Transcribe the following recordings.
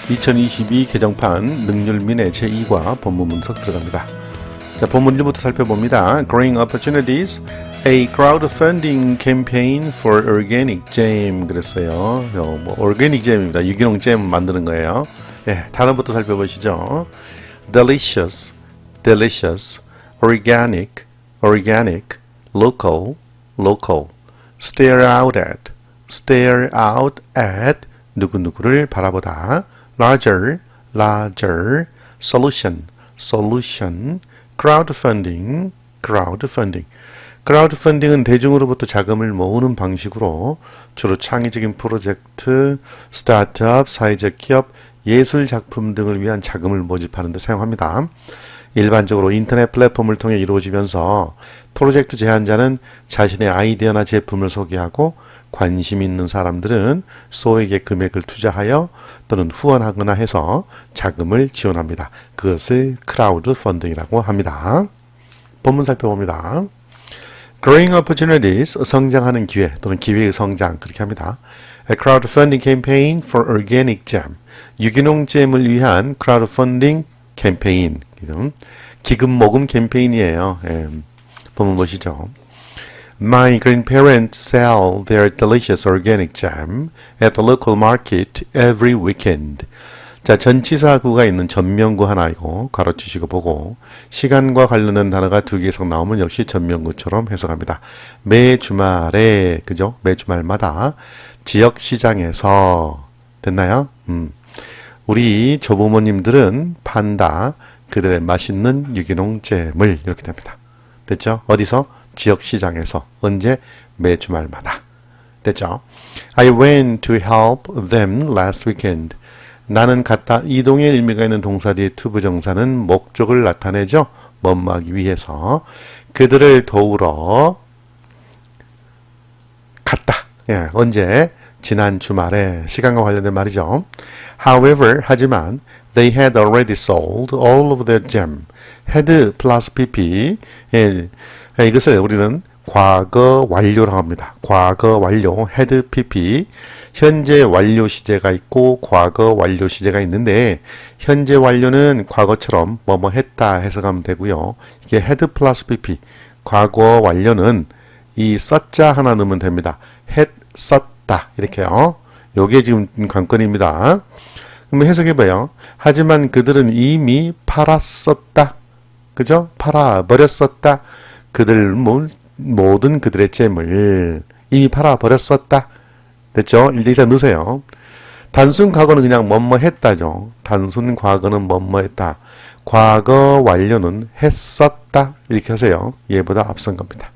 2022 개정판 능률민의 제2과 본문 분석 들어갑니다. 자, 본문 1부터 살펴봅니다. Growing Opportunities, a crowdfunding campaign for organic jam 그랬어요. organic jam입니다. 유기농 잼 만드는 거예요. 예, 단어부터 살펴보시죠. delicious, delicious, organic, organic, local, local, stare out at, stare out at, 누구누구를 바라보다, larger, larger, solution, solution, crowdfunding, crowdfunding. crowdfunding은 대중으로부터 자금을 모으는 방식으로 주로 창의적인 프로젝트, 스타트업, 사회적 기업, 예술 작품 등을 위한 자금을 모집하는 데 사용합니다. 일반적으로 인터넷 플랫폼을 통해 이루어지면서 프로젝트 제안자는 자신의 아이디어나 제품을 소개하고 관심 있는 사람들은 소액의 금액을 투자하여 또는 후원하거나 해서 자금을 지원합니다. 그것을 크라우드 펀딩이라고 합니다. 본문 살펴봅니다. Growing opportunities, 성장하는 기회 또는 기회의 성장 그렇게 합니다. A crowdfunding campaign for organic jam, 유기농 잼을 위한 crowdfunding 캠페인, 기금 모금 캠페인이에요. 본문 보시죠. My grandparents sell their delicious organic jam at the local market every weekend. 자, 전치사구가 있는 전명구 하나이고 가로치시고 보고 시간과 관련된 단어가 두 개 이상 나오면 역시 전명구처럼 해석합니다. 매 주말에, 그죠? 매 주말마다 지역 시장에서 됐나요? 우리 조부모님들은 판다 그들의 맛있는 유기농 잼을 이렇게 됩니다. 됐죠? 어디서? 지역 시장에서. 언제? 매 주말마다. 됐죠? I went to help them last weekend. 나는 갔다. 이동의 의미가 있는 동사 뒤에 to 부정사는 목적을 나타내죠. 뭐하기 위해서. 그들을 도우러 갔다. 예, 언제? 지난 주말에. 시간과 관련된 말이죠. However, 하지만 they had already sold all of their jam. had plus pp. 예, 이것을 우리는 과거 완료라고 합니다. 과거 완료, had pp. 현재 완료 시제가 있고 과거 완료 시제가 있는데 현재 완료는 과거처럼 뭐뭐 했다 해석하면 되고요. 이게 had plus pp. 과거 완료는 이 썼자 하나 넣으면 됩니다. had 썼다 이렇게요. 요게 지금 관건입니다. 그럼 해석해봐요. 하지만 그들은 이미 팔았었다. 그죠? 팔아버렸었다. 그들 모든 그들의 잼을 이미 팔아버렸었다. 됐죠? 일단 넣으세요. 단순 과거는 그냥 뭐뭐 했다죠. 단순 과거는 뭐뭐 했다. 과거 완료는 했었다. 이렇게 하세요. 얘보다 앞선 겁니다.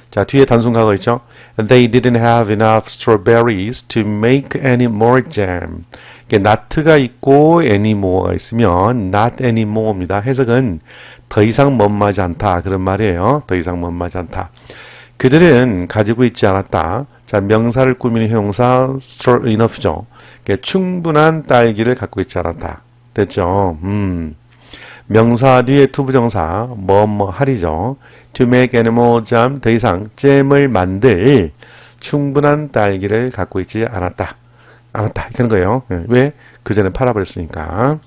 자, 뒤에 단순 과거 있죠? They didn't have enough strawberries to make any more jam. not가 있고 anymore가 있으면 not anymore입니다. 해석은 더 이상 멋마지 않다 그런 말이에요. 더 이상 멋마지 않다. 그들은 가지고 있지 않았다. 자, 명사를 꾸미는 형용사 enough죠. 충분한 딸기를 갖고 있지 않았다. 됐죠? 명사 뒤에 to 부정사 뭐뭐 하리죠. To make any more jam, 더 이상 잼을 만들 충분한 딸기를 갖고 있지 않았다. 이렇게 하는 거예요. 왜? 그 전에 팔아버렸으니까.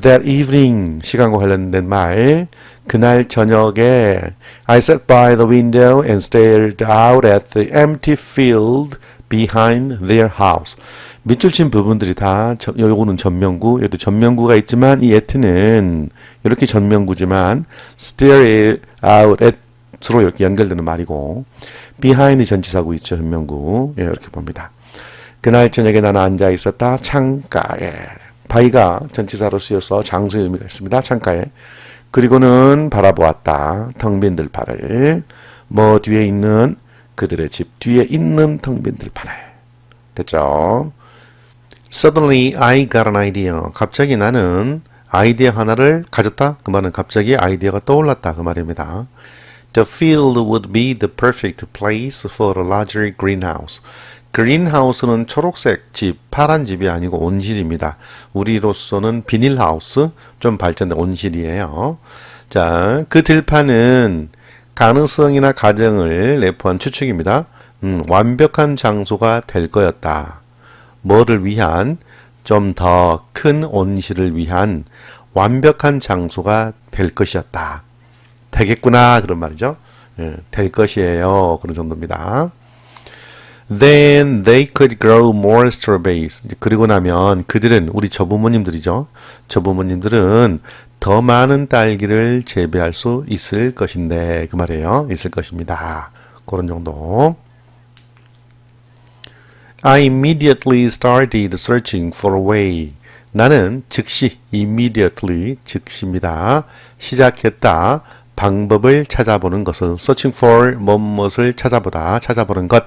That evening, 시간과 관련된 말. 그날 저녁에 I sat by the window and stared out at the empty field behind their house. 밑줄 친 부분들이 다 요거는 전명구, 얘도 전명구가 있지만 이 at는 이렇게 전명구지만 stare out at로 이렇게 연결되는 말이고 behind 전치사구 있죠. 전명구. 예, 이렇게 봅니다. 그날 저녁에 나는 앉아 있었다. 창가에. by가 전치사로 쓰여서 장소의 의미가 있습니다. 창가에. 그리고는 바라보았다. 텅 빈 들판을. 뭐 뒤에 있는 그들의 집 뒤에 있는 텅 빈 들판을. 됐죠? Suddenly I got an idea. 갑자기 나는 아이디어 하나를 가졌다. 그 말은 갑자기 아이디어가 떠올랐다. 그 말입니다. The field would be the perfect place for a larger greenhouse. 그린하우스는 초록색 집, 파란 집이 아니고 온실입니다. 우리로서는 비닐하우스, 좀 발전된 온실이에요. 자, 그 들판은 가능성이나 가정을 내포한 추측입니다. 완벽한 장소가 될 거였다. 뭐를 위한? 좀 더 큰 온실을 위한 완벽한 장소가 될 것이었다. 되겠구나 그런 말이죠. 예, 될 것이에요. 그런 정도입니다. Then they could grow more strawberries. 그리고 나면 그들은 우리 조부모님들이죠. 조부모님들은 더 많은 딸기를 재배할 수 있을 것인데 그 말이에요. 있을 것입니다. 그런 정도. I immediately started searching for a way. 나는 즉시 immediately 즉시입니다. 시작했다. 방법을 찾아보는 것을 searching for 무엇을 찾아보다 찾아보는 것.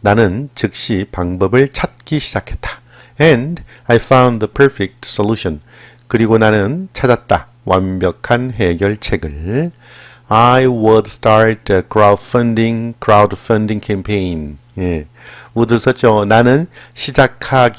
나는 즉시 방법을 찾기 시작했다. And I found the perfect solution. 그리고 나는 찾았다. 완벽한 해결책을. I would start a crowdfunding campaign. 예. would 썼죠. 나는 시작할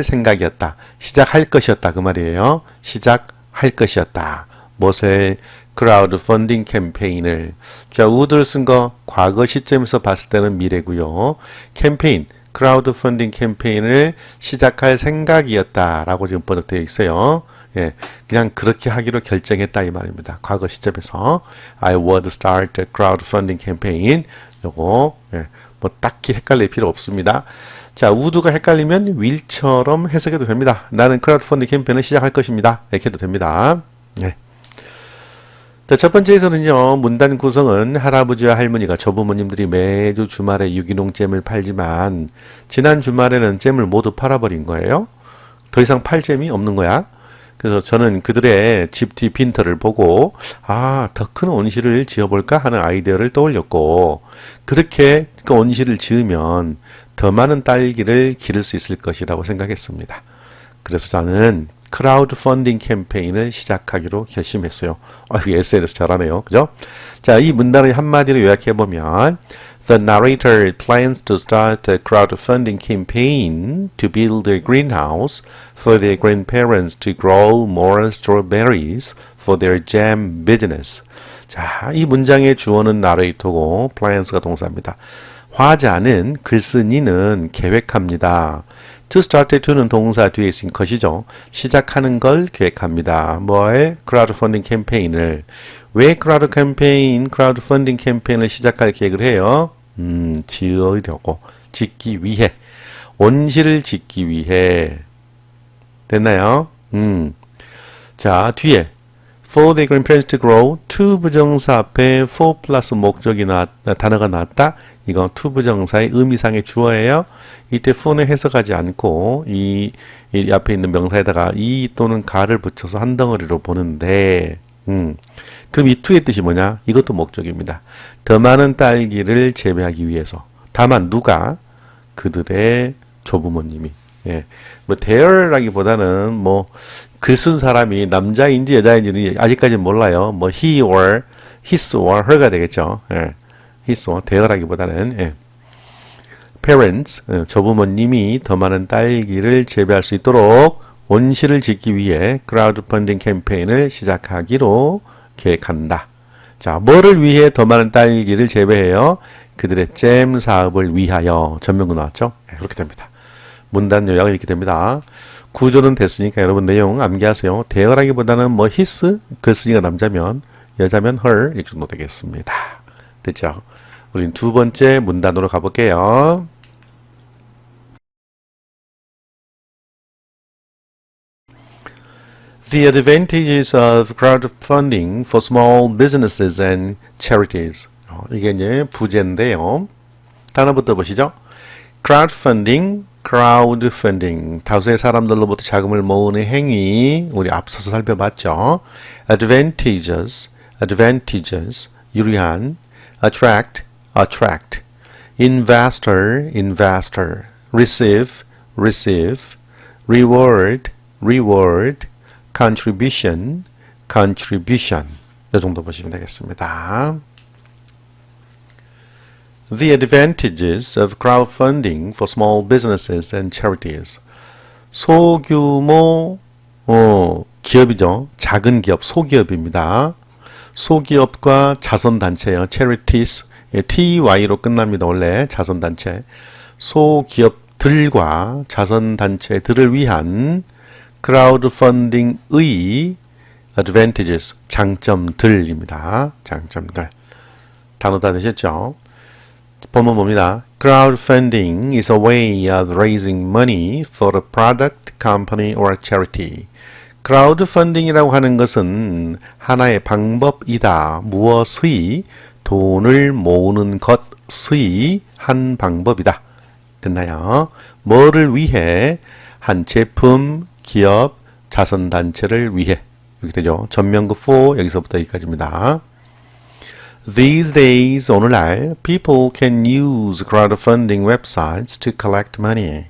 생각이었다. 시작할 것이었다. 그 말이에요. 시작할 것이었다. 무엇을? crowdfunding 캠페인을. 자, would를 쓴 거 과거 시점에서 봤을 때는 미래고요. 캠페인, crowdfunding 캠페인을 시작할 생각이었다라고 지금 번역되어 있어요. 예, 그냥 그렇게 하기로 결정했다 이 말입니다. 과거 시점에서 I would start a crowdfunding campaign. 요거 예, 뭐 딱히 헷갈릴 필요 없습니다. 자, would가 헷갈리면 will처럼 해석해도 됩니다. 나는 crowdfunding 캠페인을 시작할 것입니다. 이렇게 해도 됩니다. 예. 자, 첫 번째에서는요, 문단 구성은 할아버지와 할머니가 조부모님들이 매주 주말에 유기농 잼을 팔지만 지난 주말에는 잼을 모두 팔아버린 거예요. 더 이상 팔 잼이 없는 거야. 그래서 저는 그들의 집 뒤 빈터를 보고 더 큰 온실을 지어볼까 하는 아이디어를 떠올렸고 그렇게 그 온실을 지으면 더 많은 딸기를 기를 수 있을 것이라고 생각했습니다. 그래서 저는 크라우드 펀딩 캠페인을 시작하기로 결심했어요. SNS 잘하네요. 그죠? 자, 이 문단을 한마디로 요약해보면 The narrator plans to start a crowdfunding campaign to build a greenhouse for their grandparents to grow more strawberries for their jam business. 자, 이 문장의 주어는 나레이터고 plans가 동사입니다. 화자는 글쓴이는 계획합니다. To start to는 동사 뒤에 있은 것이죠. 시작하는 걸 계획합니다. 뭘? crowdfunding 캠페인을. 왜 crowdfunding 캠페인을 시작할 계획을 해요? 지으려고, 짓기 위해, 온실을 짓기 위해. 됐나요? 자, 뒤에 for the grandparents to grow, to 부정사 앞에 for 플러스 목적이 단어가 나왔다. 이거 to 부정사의 의미상의 주어예요. 이때 for는 해석하지 않고 이 앞에 있는 명사에다가 이 또는 가를 붙여서 한 덩어리로 보는데 그럼 이 to의 뜻이 뭐냐? 이것도 목적입니다. 더 많은 딸기를 재배하기 위해서. 다만 누가? 그들의 조부모님이. 예. 뭐 their라기보다는 뭐 글 쓴 사람이 남자인지 여자인지는 아직까지는 몰라요. 뭐 he or his or her가 되겠죠. 예. his or their라기보다는 예. parents 조부모님이 더 많은 딸기를 재배할 수 있도록 온실을 짓기 위해 크라우드펀딩 캠페인을 시작하기로 계획한다. 자, 뭐를 위해 더 많은 딸기를 재배해요? 그들의 잼 사업을 위하여. 전명구 나왔죠? 네, 그렇게 됩니다. 문단 요약은 이렇게 됩니다. 구조는 됐으니까 여러분 내용 암기하세요. 대어라기보다는 뭐 his, 글쓴이가 남자면 여자면 her 이 정도 되겠습니다. 됐죠? 우린 두 번째 문단으로 가볼게요. The advantages of crowdfunding for small businesses and charities. 이게 이제 부제인데요. 단어부터 보시죠. crowdfunding, 다수의 사람들로부터 자금을 모으는 행위, 우리 앞서서 살펴봤죠. advantages, 유리한, attract, investor, receive, reward, contribution. 이 정도 보시면 되겠습니다. The advantages of crowdfunding for small businesses and charities. 소규모 기업이죠. 작은 기업, 소기업입니다. 소기업과 자선단체요. charities, ty로 끝납니다. 원래 자선단체. 소기업들 들과 자선단체들을 위한 크라우드펀딩의 advantages, 장점들입니다. 장점들. 단어 다 되셨죠? 본문 봅니다. Crowdfunding is a way of raising money for a product, company, or charity. 크라우드펀딩이라고 하는 것은 하나의 방법이다. 무엇의 돈을 모으는 것의 한 방법이다. 됐나요? 뭐를 위해? 한 제품, 기업, 자선단체를 위해. 이렇게 되죠. 전면구 for 여기서부터 여기까지입니다. These days, 오늘날, people can use crowdfunding websites to collect money.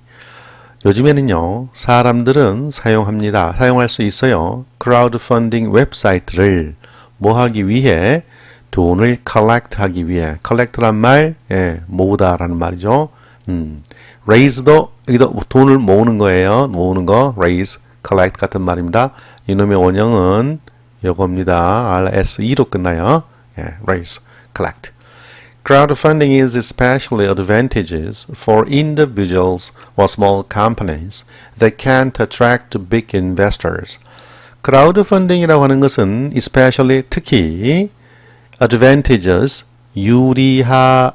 요즘에는요, 사람들은 사용할 수 있어요. crowdfunding 웹사이트를 뭐 하기 위해? 돈을 collect 하기 위해. collect란 말, 모으다라는 말이죠. raise도, 여기도 돈을 모으는 거예요. 모으는 거, raise, collect 같은 말입니다. 이놈의 원형은 요겁니다. RSE로 끝나요. raise, collect. Crowdfunding is especially advantageous for individuals or small companies that can't attract big investors. crowdfunding이라고 하는 것은 especially 특히 advantageous 유리하다.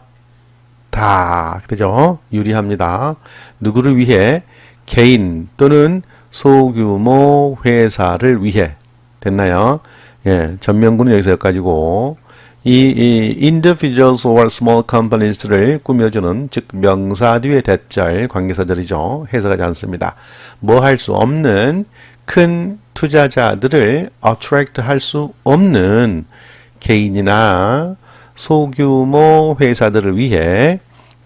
그죠? 유리합니다. 누구를 위해? 개인 또는 소규모 회사를 위해. 됐나요? 전면구는 여기서 여기까지고 이 individuals or small companies를 꾸며주는 즉 명사 뒤에 대절 관계사절이죠. 해석하지 않습니다. 뭐 할 수 없는 큰 투자자들을 attract 할 수 없는 개인이나 소규모 회사들을 위해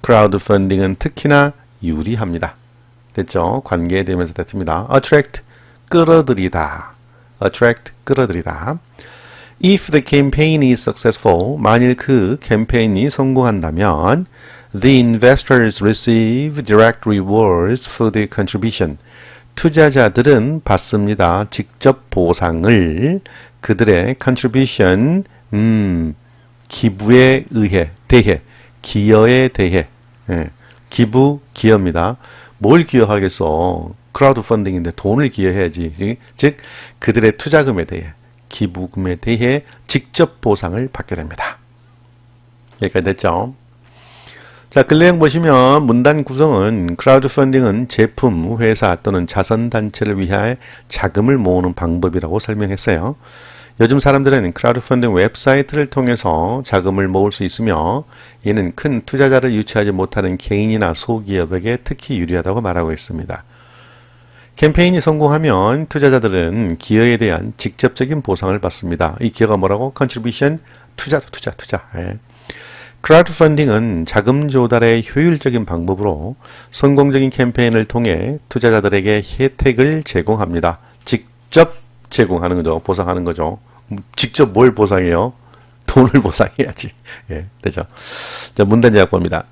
crowdfunding은 특히나 유리합니다. 됐죠? 관계에 대면서 됐습니다. attract 끌어들이다. attract 끌어들이다. If the campaign is successful, 만일 그 캠페인이 성공한다면 the investors receive direct rewards for the contribution. 투자자들은 받습니다. 직접 보상을 그들의 contribution, 기부에 의해, 대해, 기여에 대해, 기부, 기여입니다. 뭘 기여하겠어? 크라우드펀딩인데 돈을 기여해야지. 즉 그들의 투자금에 대해, 기부금에 대해 직접 보상을 받게 됩니다. 여기까지 됐죠? 자, 글내용 보시면 문단 구성은 크라우드펀딩은 제품, 회사 또는 자선단체를 위해 자금을 모으는 방법이라고 설명했어요. 요즘 사람들은 크라우드펀딩 웹사이트를 통해서 자금을 모을 수 있으며 이는 큰 투자자를 유치하지 못하는 개인이나 소기업에게 특히 유리하다고 말하고 있습니다. 캠페인이 성공하면 투자자들은 기여에 대한 직접적인 보상을 받습니다. 이 기여가 뭐라고? contribution, 투자. 크라우드펀딩은 자금 조달의 효율적인 방법으로 성공적인 캠페인을 통해 투자자들에게 혜택을 제공합니다. 직접 제공하는 거죠. 보상하는 거죠. 직접 뭘 보상해요? 돈을 보상해야지. 되죠. 자, 문단 제작 봅니다.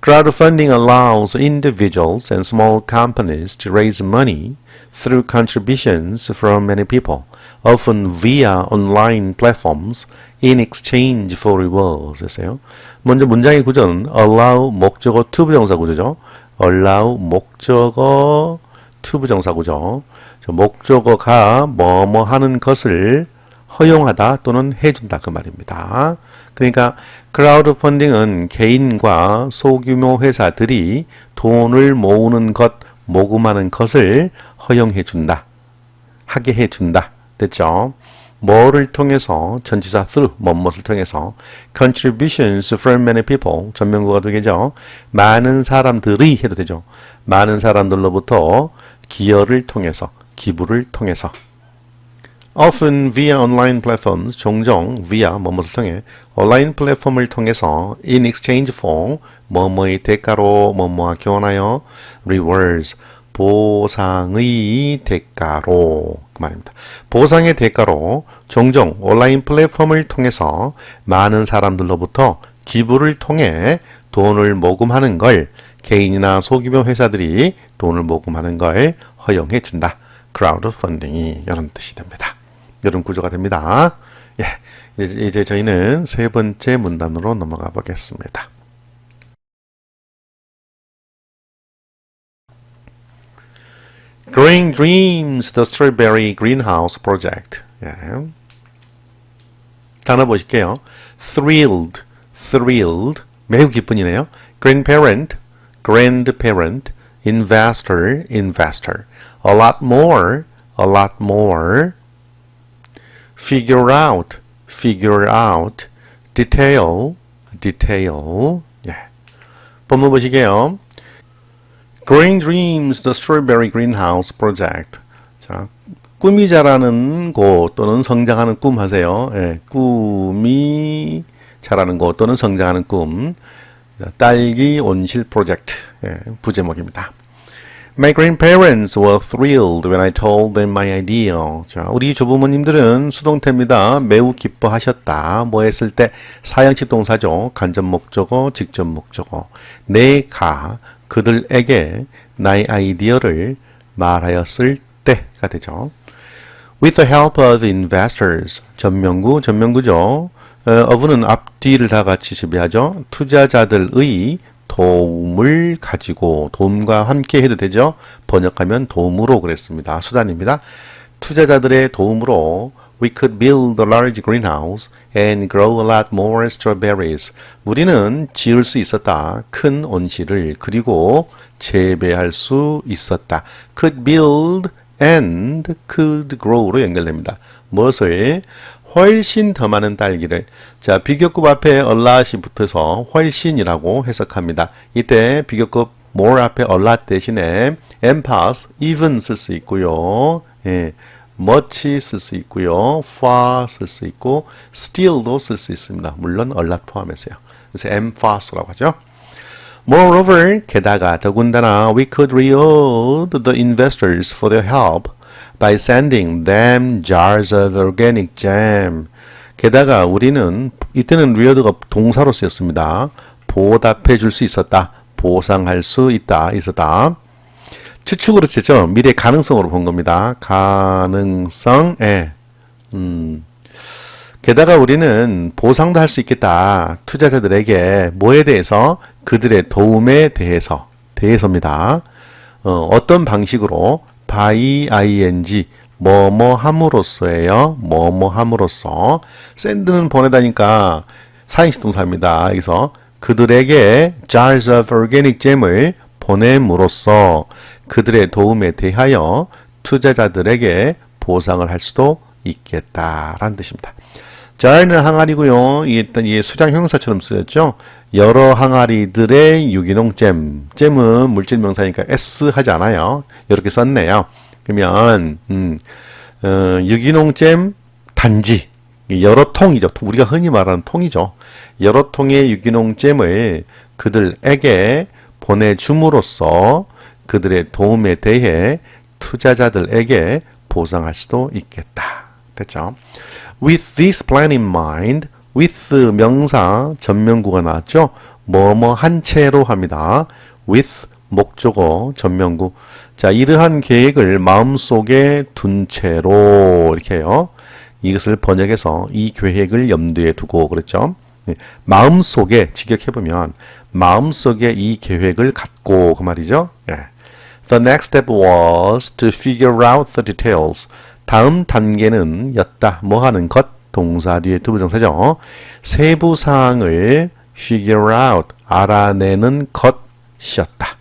Crowdfunding allows individuals and small companies to raise money through contributions from many people, often via online platforms, in exchange for rewards. 했어요. 먼저 문장의 구조는 allow 목적어 to 부정사 구조죠. allow 목적어 to 부정사 구조. 목적어가 뭐뭐 하는 것을 허용하다 또는 해준다 그 말입니다. 그러니까 크라우드 펀딩은 개인과 소규모 회사들이 돈을 모으는 것, 모금하는 것을 허용해 준다. 하게 해 준다. 됐죠? 뭐를 통해서 전치사 through 뭐뭇을 통해서 contributions from many people 전면구가 되겠죠. 많은 사람들이 해도 되죠. 많은 사람들로부터 기여를 통해서 기부를 통해서 often via online platforms 종종 via 뭐뭇을 통해 온라인 플랫폼을 통해서 in exchange for 뭐뭐의 대가로 뭐뭐와 교환하여 rewards 보상의 대가로 그 말입니다. 보상의 대가로 종종 온라인 플랫폼을 통해서 많은 사람들로부터 기부를 통해 돈을 모금하는 걸 개인이나 소규모 회사들이 돈을 모금하는 걸 허용해 준다. 크라우드 펀딩이 이런 뜻이 됩니다. 이런 구조가 됩니다. 이제 저희는 세 번째 문단으로 넘어가 보겠습니다. Growing Dreams, the Strawberry Greenhouse Project. 예. 단어 보실게요. Thrilled, thrilled, 매우 기쁜이네요. Grandparent, grandparent, investor, investor. A lot more, a lot more. Figure out, figure out. Detail, detail. 예. 본문 보시게요. Growing Dreams, the Strawberry Greenhouse Project. 자, 꿈이 자라는 곳 또는 성장하는 꿈 하세요. 예, 꿈이 자라는 곳 또는 성장하는 꿈. 딸기 온실 프로젝트. 예, 부제목입니다. My grandparents were thrilled when I told them my idea. 자, 우리 조부모님들은 수동태입니다. 매우 기뻐하셨다. 뭐 했을 때 사형식 동사죠. 간접 목적어, 직접 목적어. 내가 그들에게 나의 아이디어를 말하였을 때가 되죠. With the help of investors. 전명구죠. of는 앞뒤를 다 같이 지배하죠. 투자자들의 도움을 가지고 도움과 함께 해도 되죠. 번역하면 도움으로 그랬습니다. 수단입니다. 투자자들의 도움으로 we could build a large greenhouse and grow a lot more strawberries. 우리는 지을 수 있었다. 큰 온실을 그리고 재배할 수 있었다. could build and could grow로 연결됩니다. 무엇을? 훨씬 더 많은 딸기를. 자, 비교급 앞에 a lot이 붙어서 훨씬이라고 해석합니다. 이때 비교급 more 앞에 a lot 대신에 and plus, even 쓸 수 있고요. 예, much 쓸 수 있고요. far 쓸 수 있고 still도 쓸 수 있습니다. 물론 a lot 포함해서요. 그래서 and far라고 하죠. Moreover, 게다가 더군다나 we could reward the investors for their help by sending them jars of organic jam. 게다가 우리는 이때는 reward가 동사로 쓰였습니다. 보답해 줄 수 있었다. 보상할 수 있었다. 추측으로 쓰죠. 미래 가능성으로 본 겁니다. 가능성에. 게다가 우리는 보상도 할 수 있겠다. 투자자들에게 뭐에 대해서? 그들의 도움에 대해서입니다. 어떤 방식으로? by ing 뭐뭐 함으로써예요. 뭐뭐 함으로써. send는 보내다니까 사행식 동사입니다. 여기서 그들에게 jars of organic jam을 보냄으로써 그들의 도움에 대하여 투자자들에게 보상을 할 수도 있겠다라는 뜻입니다. jar는 항아리고요. 이게 수장 형용사처럼 쓰였죠. 여러 항아리들의 유기농 잼. 잼은 물질 명사니까 s 하지 않아요. 이렇게 썼네요. 그러면 유기농 잼 단지 여러 통이죠. 우리가 흔히 말하는 통이죠. 여러 통의 유기농 잼을 그들에게 보내줌으로써 그들의 도움에 대해 투자자들에게 보상할 수도 있겠다. 됐죠? With this plan in mind, with 명사 전명구가 나왔죠? 뭐뭐 한 채로 합니다. with 목적어 전명구. 자, 이러한 계획을 마음속에 둔 채로 이렇게 해요. 이것을 번역해서 이 계획을 염두에 두고 그랬죠. 마음속에 직역해보면 마음속에 이 계획을 갖고 그 말이죠. The next step was to figure out the details. 다음 단계는 였다. 뭐 하는 것? 동사 뒤에 투부정사죠. 세부 사항을 figure out. 알아내는 것이었다.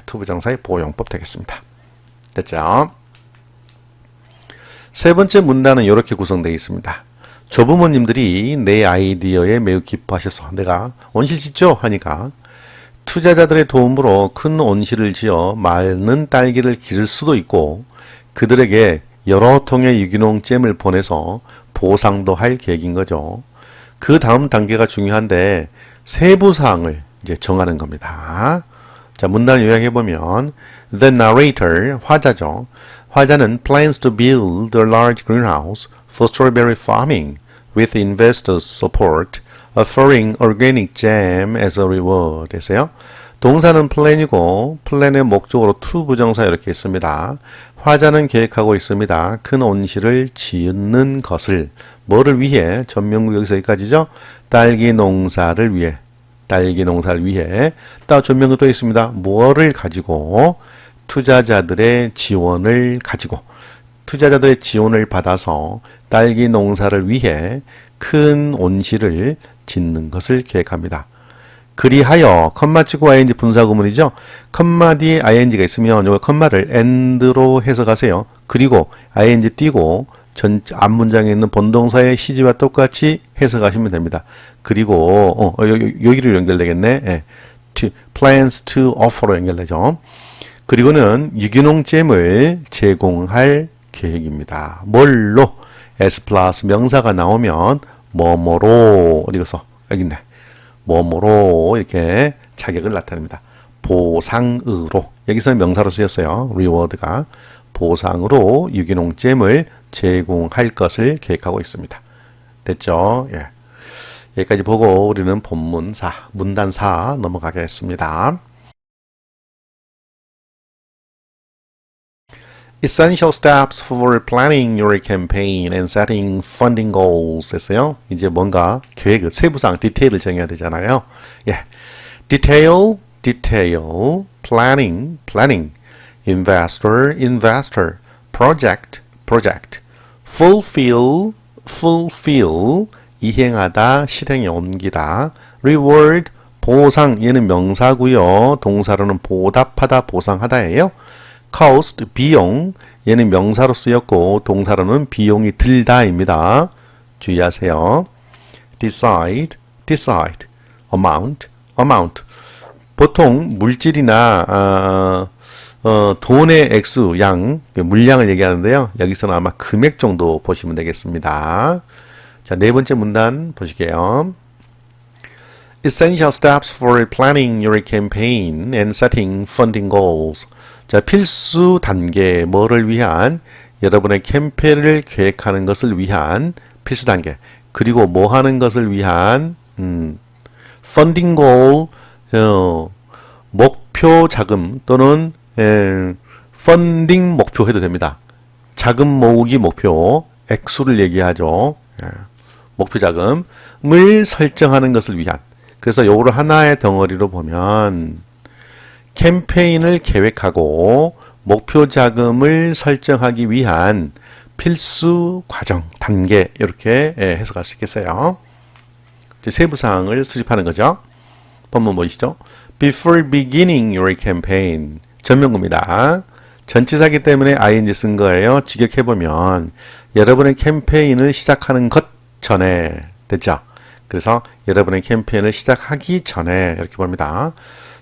투부정사의 보호용법 되겠습니다. 됐죠? 세 번째 문단은 이렇게 구성되어 있습니다. 조부모님들이 내 아이디어에 매우 기뻐하셔서 내가 온실 짓죠? 하니까 투자자들의 도움으로 큰 온실을 지어 많은 딸기를 기를 수도 있고 그들에게 여러 통의 유기농 잼을 보내서 보상도 할 계획인 거죠. 그 다음 단계가 중요한데 세부사항을 이제 정하는 겁니다. 자, 문단을 요약해보면 The narrator, 화자죠. 화자는 plans to build a large greenhouse for strawberry farming with investors' support, offering organic jam as a reward. 됐어요? 동사는 plan이고 plan의 목적으로 to 부정사 이렇게 있습니다. 화자는 계획하고 있습니다. 큰 온실을 짓는 것을 뭐를 위해? 전명구 여기서 여기까지죠. 딸기 농사를 위해. 딸기 농사를 위해. 또 전명구 또 있습니다. 뭐를 가지고? 투자자들의 지원을 가지고 투자자들의 지원을 받아서 딸기 농사를 위해 큰 온실을 짓는 것을 계획합니다. 그리하여 컴마 치고 ing 분사구문이죠. 컴마 뒤에 ing가 있으면 이 컴마를 and로 해석하세요. 그리고 ing 띄고 전 앞문장에 있는 본동사의 시제와 똑같이 해석하시면 됩니다. 그리고 여기로 연결되겠네. 예. plans to offer로 연결되죠. 그리고는 유기농 잼을 제공할 계획입니다. 뭘로? s 플러스 명사가 나오면 뭐뭐로 어디 갔어? 여기 있네. 뭐뭐로 이렇게 자격을 나타냅니다. 보상으로. 여기서는 명사로 쓰였어요. reward가. 보상으로 유기농 잼을 제공할 것을 계획하고 있습니다. 됐죠? 예. 여기까지 보고 우리는 본문사, 문단사 넘어가겠습니다. Essential steps for planning your campaign and setting funding goals 했어요. 이제 뭔가 계획, 세부사항, 디테일을 정해야 되잖아요. 예. detail, planning, investor, project, fulfill, 이행하다, 실행에 옮기다, reward, 보상, 얘는 명사고요. 동사로는 보답하다, 보상하다예요. cost, 비용, 얘는 명사로 쓰였고 동사로는 비용이 들다입니다. 주의하세요. decide, amount. 보통 물질이나 돈의 액수, 양, 물량을 얘기하는데요. 여기서는 아마 금액 정도 보시면 되겠습니다. 자, 네 번째 문단 보실게요. Essential steps for planning your campaign and setting funding goals. 자, 필수 단계, 뭐를 위한? 여러분의 캠페인을 계획하는 것을 위한 필수 단계. 그리고 뭐 하는 것을 위한 funding goal, 목표 자금 또는 funding 목표 해도 됩니다. 자금 모으기 목표, 액수를 얘기하죠. 목표 자금을 설정하는 것을 위한. 그래서 요거를 하나의 덩어리로 보면 캠페인을 계획하고 목표 자금을 설정하기 위한 필수 과정, 단계 이렇게 해석할 수 있겠어요. 세부사항을 수집하는 거죠. 본문 보시죠. Before beginning your campaign. 전명구입니다. 전치사기 때문에 ing 쓴 거예요. 직역해보면 여러분의 캠페인을 시작하는 것 전에 됐죠. 그래서 여러분의 캠페인을 시작하기 전에 이렇게 봅니다.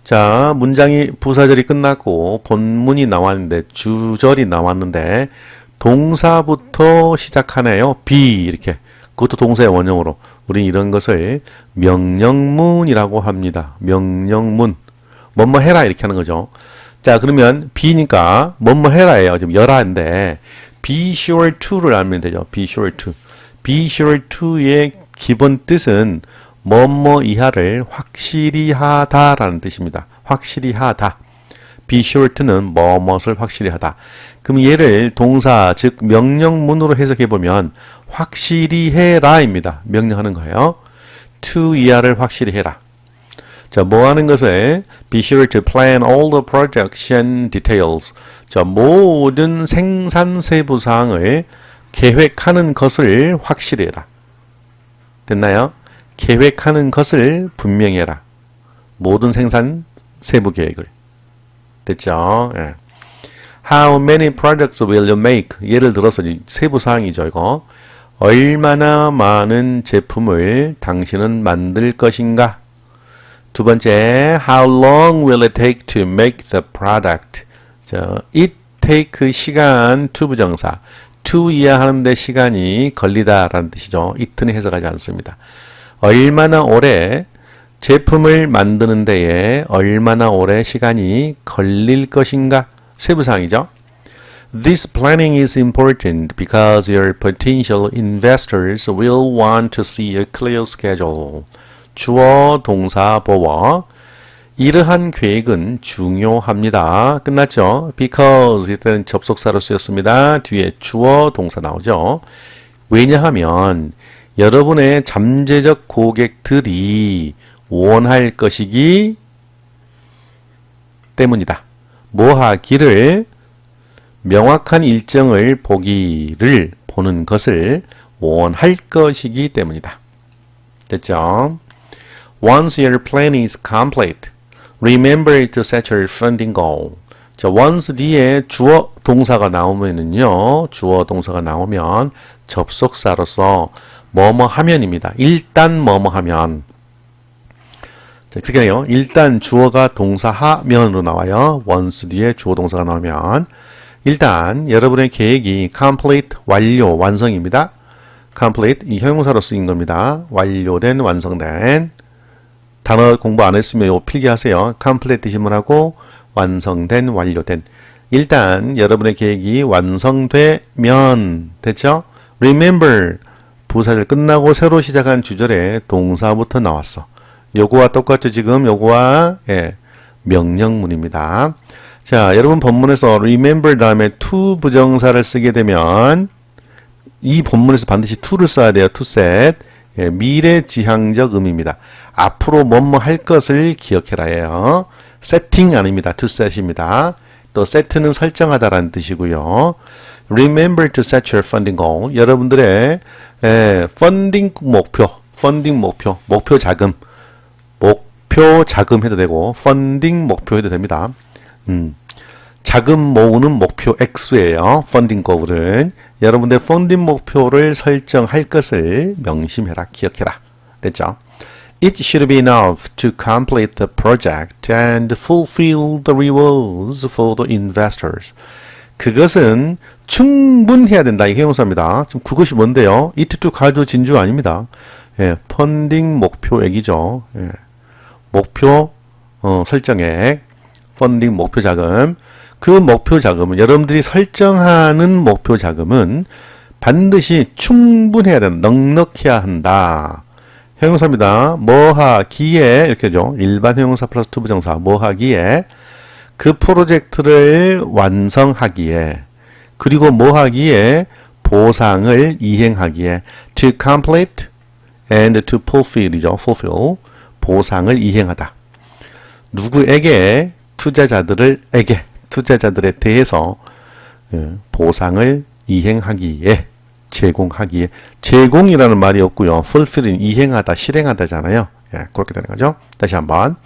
자, 문장이 부사절이 끝났고 본문이 나왔는데 주절이 나왔는데 동사부터 시작하네요. be 이렇게. 그것도 동사의 원형으로. 우린 이런 것을 명령문이라고 합니다. 명령문. 뭐뭐 해라 이렇게 하는 거죠. 자, 그러면 be니까 뭐뭐 해라예요. 지금 열하인데 be sure to를 알면 되죠. be sure to. be sure to의 기본 뜻은 뭐뭐 이하를 확실히 하다라는 뜻입니다. 확실히 하다. be sure to는 뭐뭇을 확실히 하다. 그럼 얘를 동사, 즉 명령문으로 해석해보면 확실히 해라입니다. 명령하는 거예요. to 이하를 확실히 해라. 자, 뭐 하는 것을 be sure to plan all the production details. 자, 모든 생산 세부 사항을 계획하는 것을 확실히 해라. 됐나요? 계획하는 것을 분명히 해라. 모든 생산 세부 계획을. 됐죠? 예. How many products will you make? 예를 들어서 세부 사항이죠, 이거. 얼마나 많은 제품을 당신은 만들 것인가? 두 번째, How long will it take to make the product? 자, it take 시간, to 부정사. to 이하 하는데 시간이 걸리다 라는 뜻이죠. it는 해석하지 않습니다. 얼마나 오래 제품을 만드는 데에 얼마나 오래 시간이 걸릴 것인가? 세부사항이죠. This planning is important because your potential investors will want to see a clear schedule. 주어, 동사, 보어. 이러한 계획은 중요합니다. 끝났죠? Because 이때는 접속사로 쓰였습니다. 뒤에 주어, 동사 나오죠. 왜냐하면 여러분의 잠재적 고객들이 원할 것이기 때문이다. 뭐 하기를 명확한 일정을 보는 것을 원할 것이기 때문이다. 됐죠? Once your plan is complete, remember to set your funding goal. 자, once 뒤에 주어 동사가 나오면은요, 주어 동사가 나오면 접속사로서 뭐뭐 하면입니다. 일단 뭐뭐 하면. 자, 그렇게 해요. 일단 주어가 동사 하면으로 나와요. once 뒤에 주어 동사가 나오면. 일단 여러분의 계획이 complete, 완료, 완성입니다. complete, 이 형용사로 쓰인 겁니다. 완료된, 완성된. 단어 공부 안 했으면 요 필기하세요. complete 지문하고 완성된, 완료된. 일단 여러분의 계획이 완성되면 됐죠? remember, 부사절 끝나고 새로 시작한 주절에 동사부터 나왔어. 요거와 똑같죠? 지금 요거와 명령문입니다. 자, 여러분 본문에서 remember 다음에 to 부정사를 쓰게 되면 이 본문에서 반드시 to를 써야 돼요. to set. 미래지향적 의미입니다. 앞으로 뭐뭐 할 것을 기억해라예요. setting 아닙니다. to set입니다. 또 set는 설정하다라는 뜻이고요. remember to set your funding goal. 여러분들의 funding 목표 자금 해도 되고 funding 목표 해도 됩니다. 자금 모으는 목표 X예요. funding goal은 여러분들 funding 목표를 설정할 것을 명심해라, 기억해라. 됐죠? It should be enough to complete the project and fulfill the rewards for the investors. 그것은 충분해야 된다. 이 형용사입니다. 지금 그것이 뭔데요? it to 가주 진주 아닙니다. 펀딩 목표액이죠. 목표 설정액, 펀딩 목표 자금. 그 목표 자금은 여러분들이 설정하는 목표 자금은 반드시 충분해야 된다. 넉넉해야 한다. 형용사입니다. 뭐 하기에 이렇게죠. 일반 형용사 플러스 투 부정사 뭐 하기에 그 프로젝트를 완성하기에 그리고 뭐 하기에 보상을 이행하기에 to complete and to fulfill이죠. fulfill 보상을 이행하다. 누구에게 투자자들에 대해서 보상을 이행하기에 제공하기에 제공이라는 말이 없고요. fulfill은 이행하다, 실행하다잖아요. 그렇게 되는 거죠. 다시 한번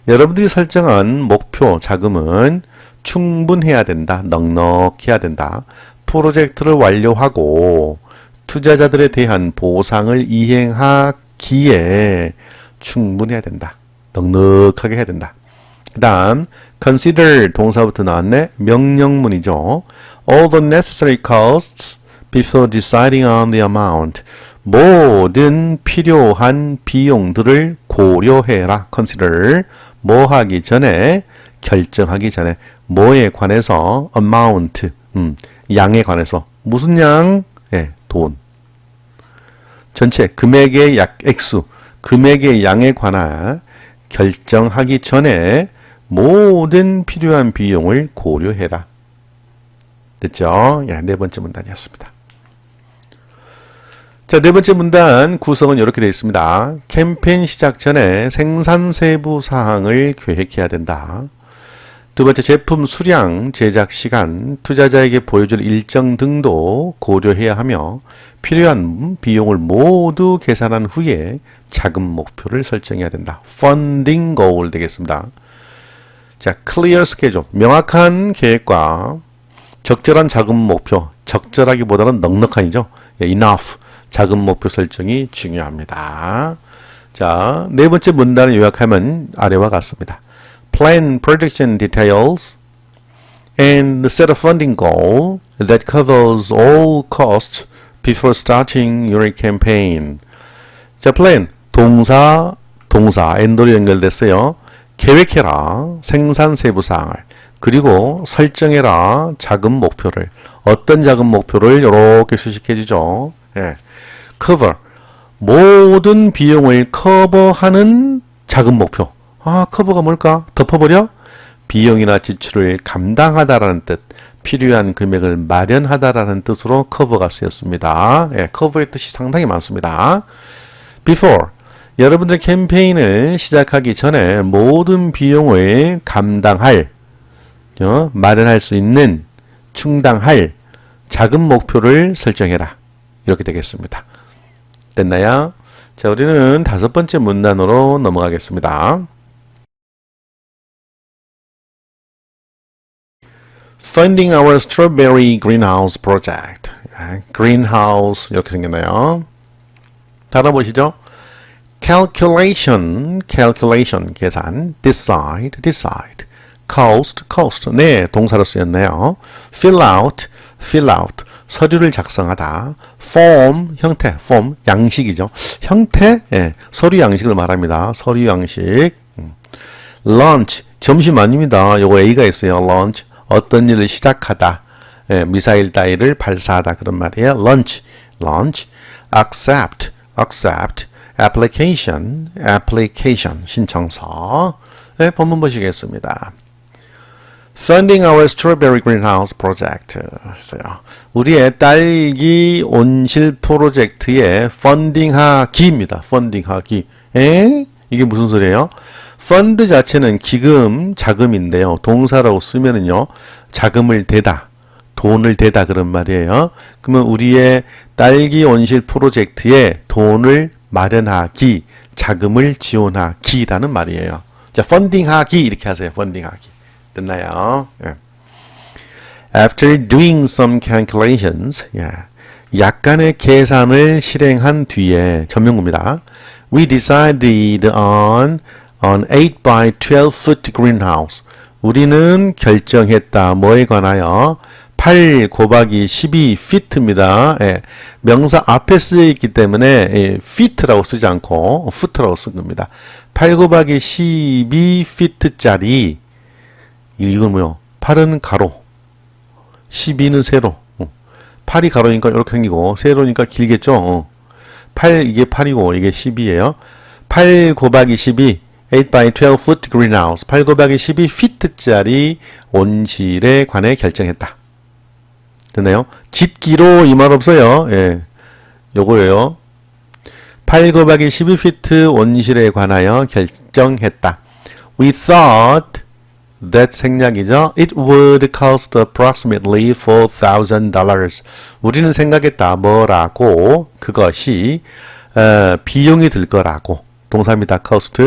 여러분들이 설정한 목표 자금은 충분해야 된다. 넉넉해야 된다. 프로젝트를 완료하고 투자자들에 대한 보상을 이행하기에 충분해야 된다. 넉넉하게 해야 된다. 그 다음 consider 동사부터 나왔네. 명령문이죠. All the necessary costs before deciding on the amount. 모든 필요한 비용들을 고려해라. consider. 뭐 하기 전에, 결정하기 전에, 뭐에 관해서, amount. 양에 관해서. 무슨 양? 돈. 전체 금액의 액수. 금액의 양에 관한 결정하기 전에 모든 필요한 비용을 고려해라. 됐죠? 네 번째 문단이었습니다. 자, 네 번째 문단 구성은 이렇게 되어 있습니다. 캠페인 시작 전에 생산 세부 사항을 계획해야 된다. 두 번째, 제품 수량, 제작 시간, 투자자에게 보여줄 일정 등도 고려해야 하며 필요한 비용을 모두 계산한 후에 자금 목표를 설정해야 된다. funding goal 되겠습니다. 자, clear schedule, 명확한 계획과 적절한 자금 목표, 적절하기보다는 넉넉한이죠. enough, 자금 목표 설정이 중요합니다. 자, 네 번째 문단을 요약하면 아래와 같습니다. Plan projection details and set a funding goal that covers all costs before starting your campaign. 자, plan, 동사, and로 연결됐어요. 계획해라, 생산 세부 사항을. 그리고 설정해라, 자금 목표를. 어떤 자금 목표를 이렇게 수식해 주죠. cover, 모든 비용을 커버하는 자금 목표. 커버가 뭘까? 덮어버려? 비용이나 지출을 감당하다라는 뜻, 필요한 금액을 마련하다라는 뜻으로 커버가 쓰였습니다. 커버의 뜻이 상당히 많습니다. before, 여러분들 캠페인을 시작하기 전에 모든 비용을 감당할, 마련할 수 있는 충당할 작은 목표를 설정해라. 이렇게 되겠습니다. 됐나요? 자, 우리는 5번째 문단으로 넘어가겠습니다. Funding our strawberry greenhouse project. greenhouse 이렇게 생겼나요? 단어 보시죠. calculation 계산, decide cost 네, 동사로 쓰였네요. fill out 서류를 작성하다. form 형태, form 양식이죠. 형태, 예, 서류 양식을 말합니다. 서류 양식. launch 점심 아닙니다. 요거 A가 있어요. launch 어떤 일을 시작하다. 예, 미사일 따위를 발사하다 그런 말이에요. launch accept application 신청서. 네, 본문 보시겠습니다. Funding our strawberry greenhouse project. 우리의 딸기 온실 프로젝트의 펀딩하기입니다. 펀딩하기. 이게 무슨 소리예요? 펀드 자체는 기금, 자금인데요. 동사라고 쓰면은요, 자금을 대다, 돈을 대다 그런 말이에요. 그러면 우리의 딸기 온실 프로젝트에 돈을 마련하기, 자금을 지원하기라는 말이에요. 자, 펀딩하기 이렇게 하세요. 펀딩하기. 됐나요? 예. After doing some calculations, 약간의 계산을 실행한 뒤에 전명구입니다. We decided on an 8 by 12 foot greenhouse. 우리는 결정했다. 뭐에 관하여? 8 곱하기 12 feet입니다. 예, 명사 앞에 쓰여 있기 때문에 feet라고 쓰지 않고 foot라고 쓴 겁니다. 8 곱하기 12 feet짜리 이건 뭐요? 8은 가로, 12는 세로. 8이 가로니까 이렇게 생기고 세로니까 길겠죠. 8 이게 8이고 이게 12예요. 8 곱하기 12 8 by 12 foot greenhouse 8 곱하기 12 feet짜리 온실에 관해 결정했다. 됐나요? 집기로 이 말 없어요. 예, 요거예요. 8 곱하기 12 feet 온실에 관하여 결정했다. We thought that 생략이죠. It would cost approximately $4,000. 우리는 생각했다. 뭐라고? 그것이 비용이 들 거라고. 동사입니다. cost,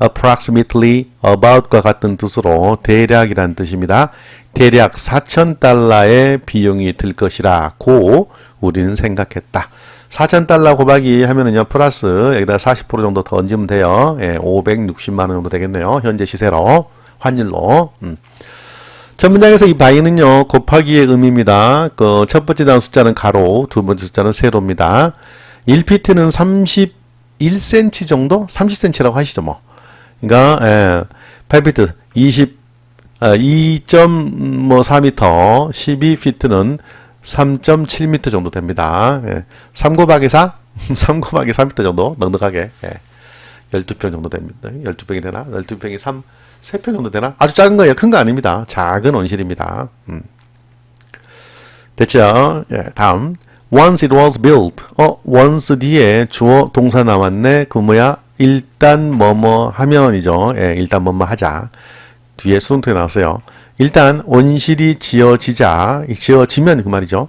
approximately, about과 같은 뜻으로 대략이란 뜻입니다. 대략 $4,000의 비용이 들 것이라고 우리는 생각했다. $4,000 곱하기 하면은요, 플러스 여기다 40% 정도 더 얹으면 돼요. 예, 560만 원 정도 되겠네요. 현재 시세로. 환율로. 첫 문장에서 이 by는요, 곱하기의 의미입니다. 그 첫 번째 나온 숫자는 가로, 두 번째 숫자는 세로입니다. 1피트는 31cm 정도? 30cm라고 하시죠, 뭐. 그러니까, 8피트, 2.4m, 12피트는 3.7m 정도 됩니다. 3 곱하기 4? 3 곱하기 3m 정도, 넉넉하게. 12평 정도 됩니다. 12평이 되나? 12평이 3평 정도 되나? 아주 작은 거예요. 큰 거 아닙니다. 작은 온실입니다. 됐죠? 예, 다음. Once it was built. once 뒤에 주어 동사 나왔네. 그 뭐야? 일단 뭐뭐 하면이죠. 예, 일단 뭐뭐 하자. 뒤에 수동태 나왔어요. 일단 온실이 지어지면 그 말이죠.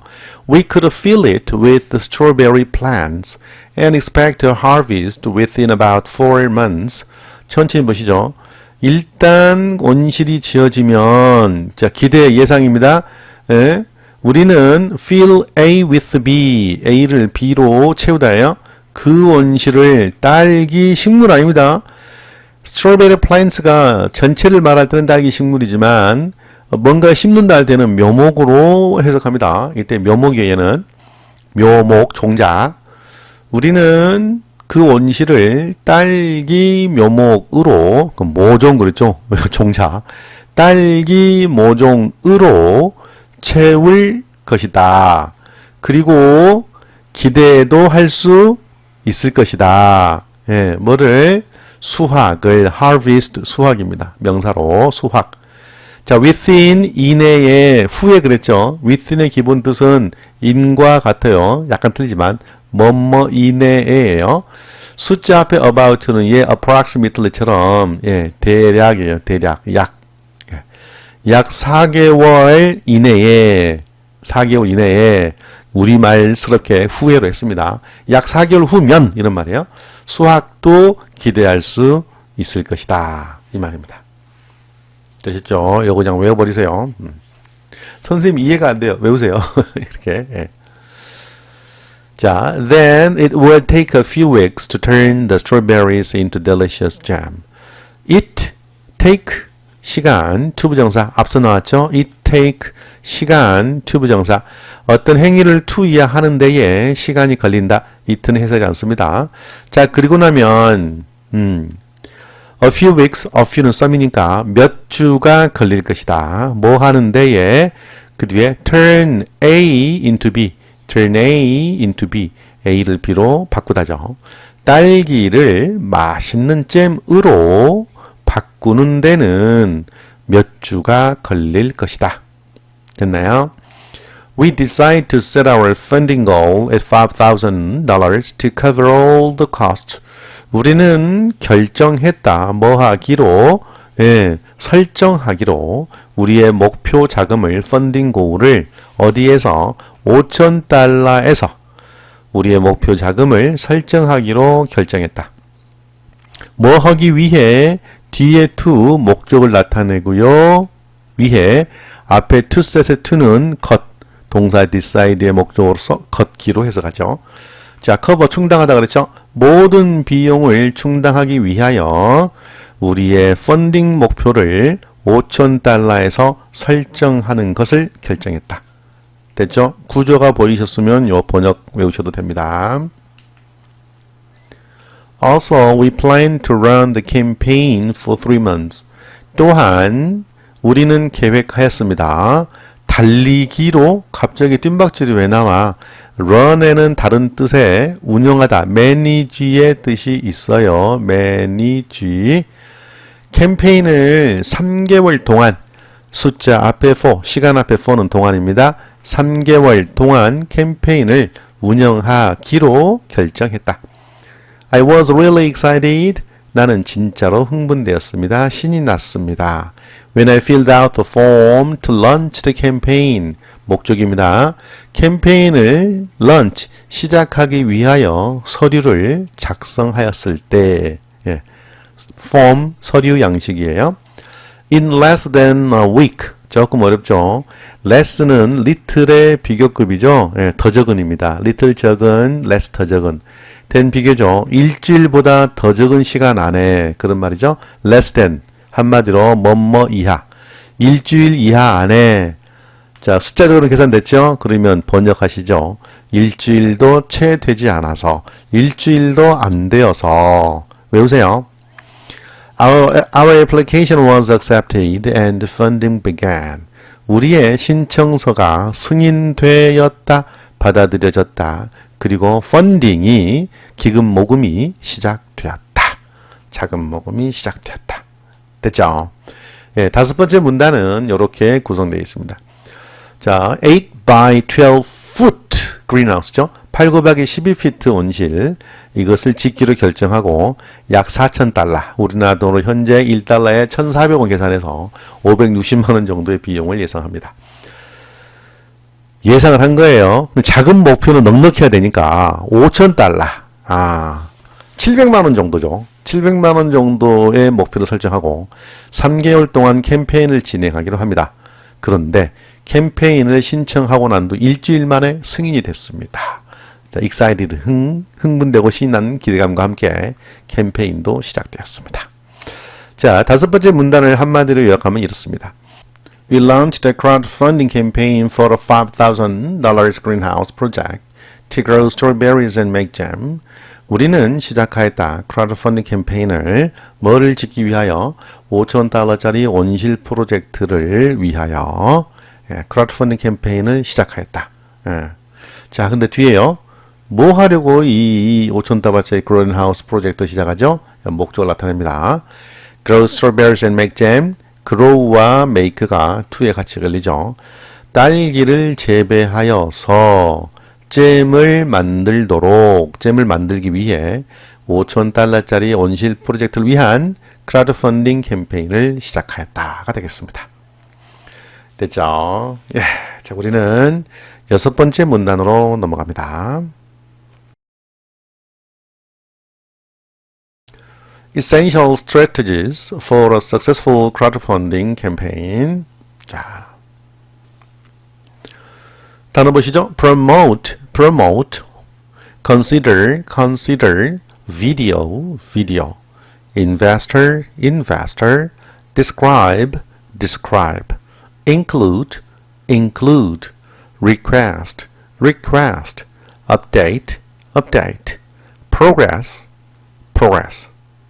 We could fill it with the strawberry plants and expect a harvest within about 4 months. 천천히 보시죠. 일단 온실이 지어지면 자 기대 예상입니다. 예? 우리는 fill A with B, A를 B로 채우다예요. 그 온실을 딸기 식물 아닙니다. strawberry plants가 전체를 말할 때는 딸기 식물이지만 뭔가 심는다 할 때는 묘목으로 해석합니다. 이때 묘목이에요. 얘는 묘목 종자. 우리는 그 온실을 딸기 묘목으로 그 모종 그랬죠. 종자. 딸기 모종으로 채울 것이다. 그리고 기대도 할 수 있을 것이다. 예, 뭐를 수확을 harvest 수확입니다. 명사로 수확. 자, within 이내에 후에 그랬죠. within의 기본 뜻은 in과 같아요. 약간 틀리지만 뭐뭐 이내에예요. 숫자 앞에 about는 예 approximately처럼 예 대략이에요. 대략 약. 예. 약 4개월 이내에 우리말스럽게 후회로 했습니다. 약 4개월 후면 이런 말이에요. 수학도 기대할 수 있을 것이다. 이 말입니다. 되셨죠? 이거 그냥 외워버리세요. 선생님 이해가 안 돼요. 외우세요. 이렇게. 예. 자, then it will take a few weeks to turn the strawberries into delicious jam. It take 시간 투부정사 앞서 나왔죠. It take 시간 투부정사 어떤 행위를 투이야 하는 데에 시간이 걸린다. it는 해석이 않습니다. 자, 그리고 나면 a few weeks, a few는 썸이니까 몇 주가 걸릴 것이다. 뭐 하는 데에 그 뒤에 turn A into B, turn A into B, A를 B로 바꾸다죠. 딸기를 맛있는 잼으로 바꾸는 데는 몇 주가 걸릴 것이다. 됐나요? We decide to set our funding goal at $5,000 to cover all the costs. 우리는 결정했다. 뭐 하기로? 예, 설정하기로 우리의 목표 자금을 펀딩 고울을 어디에서? $5,000에서 우리의 목표 자금을 설정하기로 결정했다. 뭐 하기 위해? 뒤에 to 목적을 나타내고요. 위해 앞에 to set의 to는 걷 동사 decide의 목적으로서 걷기로 해석하죠. 자, cover 충당하다 그랬죠. 모든 비용을 충당하기 위하여 우리의 펀딩 목표를 $5,000에서 설정하는 것을 결정했다. 됐죠? 구조가 보이셨으면 요 번역 외우셔도 됩니다. Also, we plan to run the campaign for 3 months. 또한 우리는 계획하였습니다. 달리기로 갑자기 뜀박질이 왜 나와? run에는 다른 뜻의 운영하다, manage의 뜻이 있어요. manage. 캠페인을 3개월 동안 숫자 앞에 4, 시간 앞에 4는 동안입니다. 3개월 동안 캠페인을 운영하기로 결정했다. I was really excited. 나는 진짜로 흥분되었습니다. 신이 났습니다. When I filled out the form to launch the campaign. 목적입니다. 캠페인을 launch, 시작하기 위하여 서류를 작성하였을 때 예, form, 서류 양식이에요. In less than a week. 조금 어렵죠. less는 little의 비교급이죠. 예, 더 적은입니다. little 적은, less 더 적은. 된 비교죠. 일주일보다 더 적은 시간 안에 그런 말이죠. less than 한마디로 뭐뭐 이하. 일주일 이하 안에 자 숫자적으로 계산됐죠. 그러면 번역하시죠. 일주일도 채 되지 않아서 일주일도 안 되어서 외우세요. Our application was accepted and funding began. 우리의 신청서가 승인되었다, 받아들여졌다. 그리고 펀딩이 기금 모금이 시작되었다. 자금 모금이 시작되었다. 됐죠? 예, 다섯 번째 문단은 이렇게 구성되어 있습니다. 자, 8 by 12 foot greenhouse죠. 8 곱하기 12피트 온실 이것을 짓기로 결정하고 약 4,000달러 우리나라 돈으로 현재 1달러에 1,400원 계산해서 560만 원 정도의 비용을 예상합니다. 예상을 한 거예요. 자금 목표는 넉넉해야 되니까 5,000달러 700만 원 정도죠. 700만 원 정도의 목표를 설정하고 3개월 동안 캠페인을 진행하기로 합니다. 그런데 캠페인을 신청하고 난 후 일주일 만에 승인이 됐습니다. 자, excited, 흥분되고 신난 기대감과 함께 캠페인도 시작되었습니다. 자, 다섯 번째 문단을 한마디로 요약하면 이렇습니다. We launched a crowdfunding campaign for a $5,000 greenhouse project to grow strawberries and make jam. 우리는 시작하였다. 크라우드펀딩 캠페인을 뭐를 짓기 위하여? $5,000짜리 온실 프로젝트를 위하여 크라우드펀딩 캠페인을 시작하였다. 자, 근데 뒤에요. 뭐 하려고 이 $5,000짜리 그린하우스 프로젝트 시작하죠? 목적을 나타냅니다. Grow strawberries and make jam. grow와 make가 to에 같이 걸리죠. 딸기를 재배하여서 잼을 만들기 위해 $5,000짜리 온실 프로젝트를 위한 크라우드펀딩 캠페인을 시작하였다가 되겠습니다. 됐죠? 예. 자, 우리는 6번째 문단으로 넘어갑니다. Essential strategies for a successful crowdfunding campaign. 자, 단어 보시죠. promote, consider, video, investor, describe, include, request, update, progress.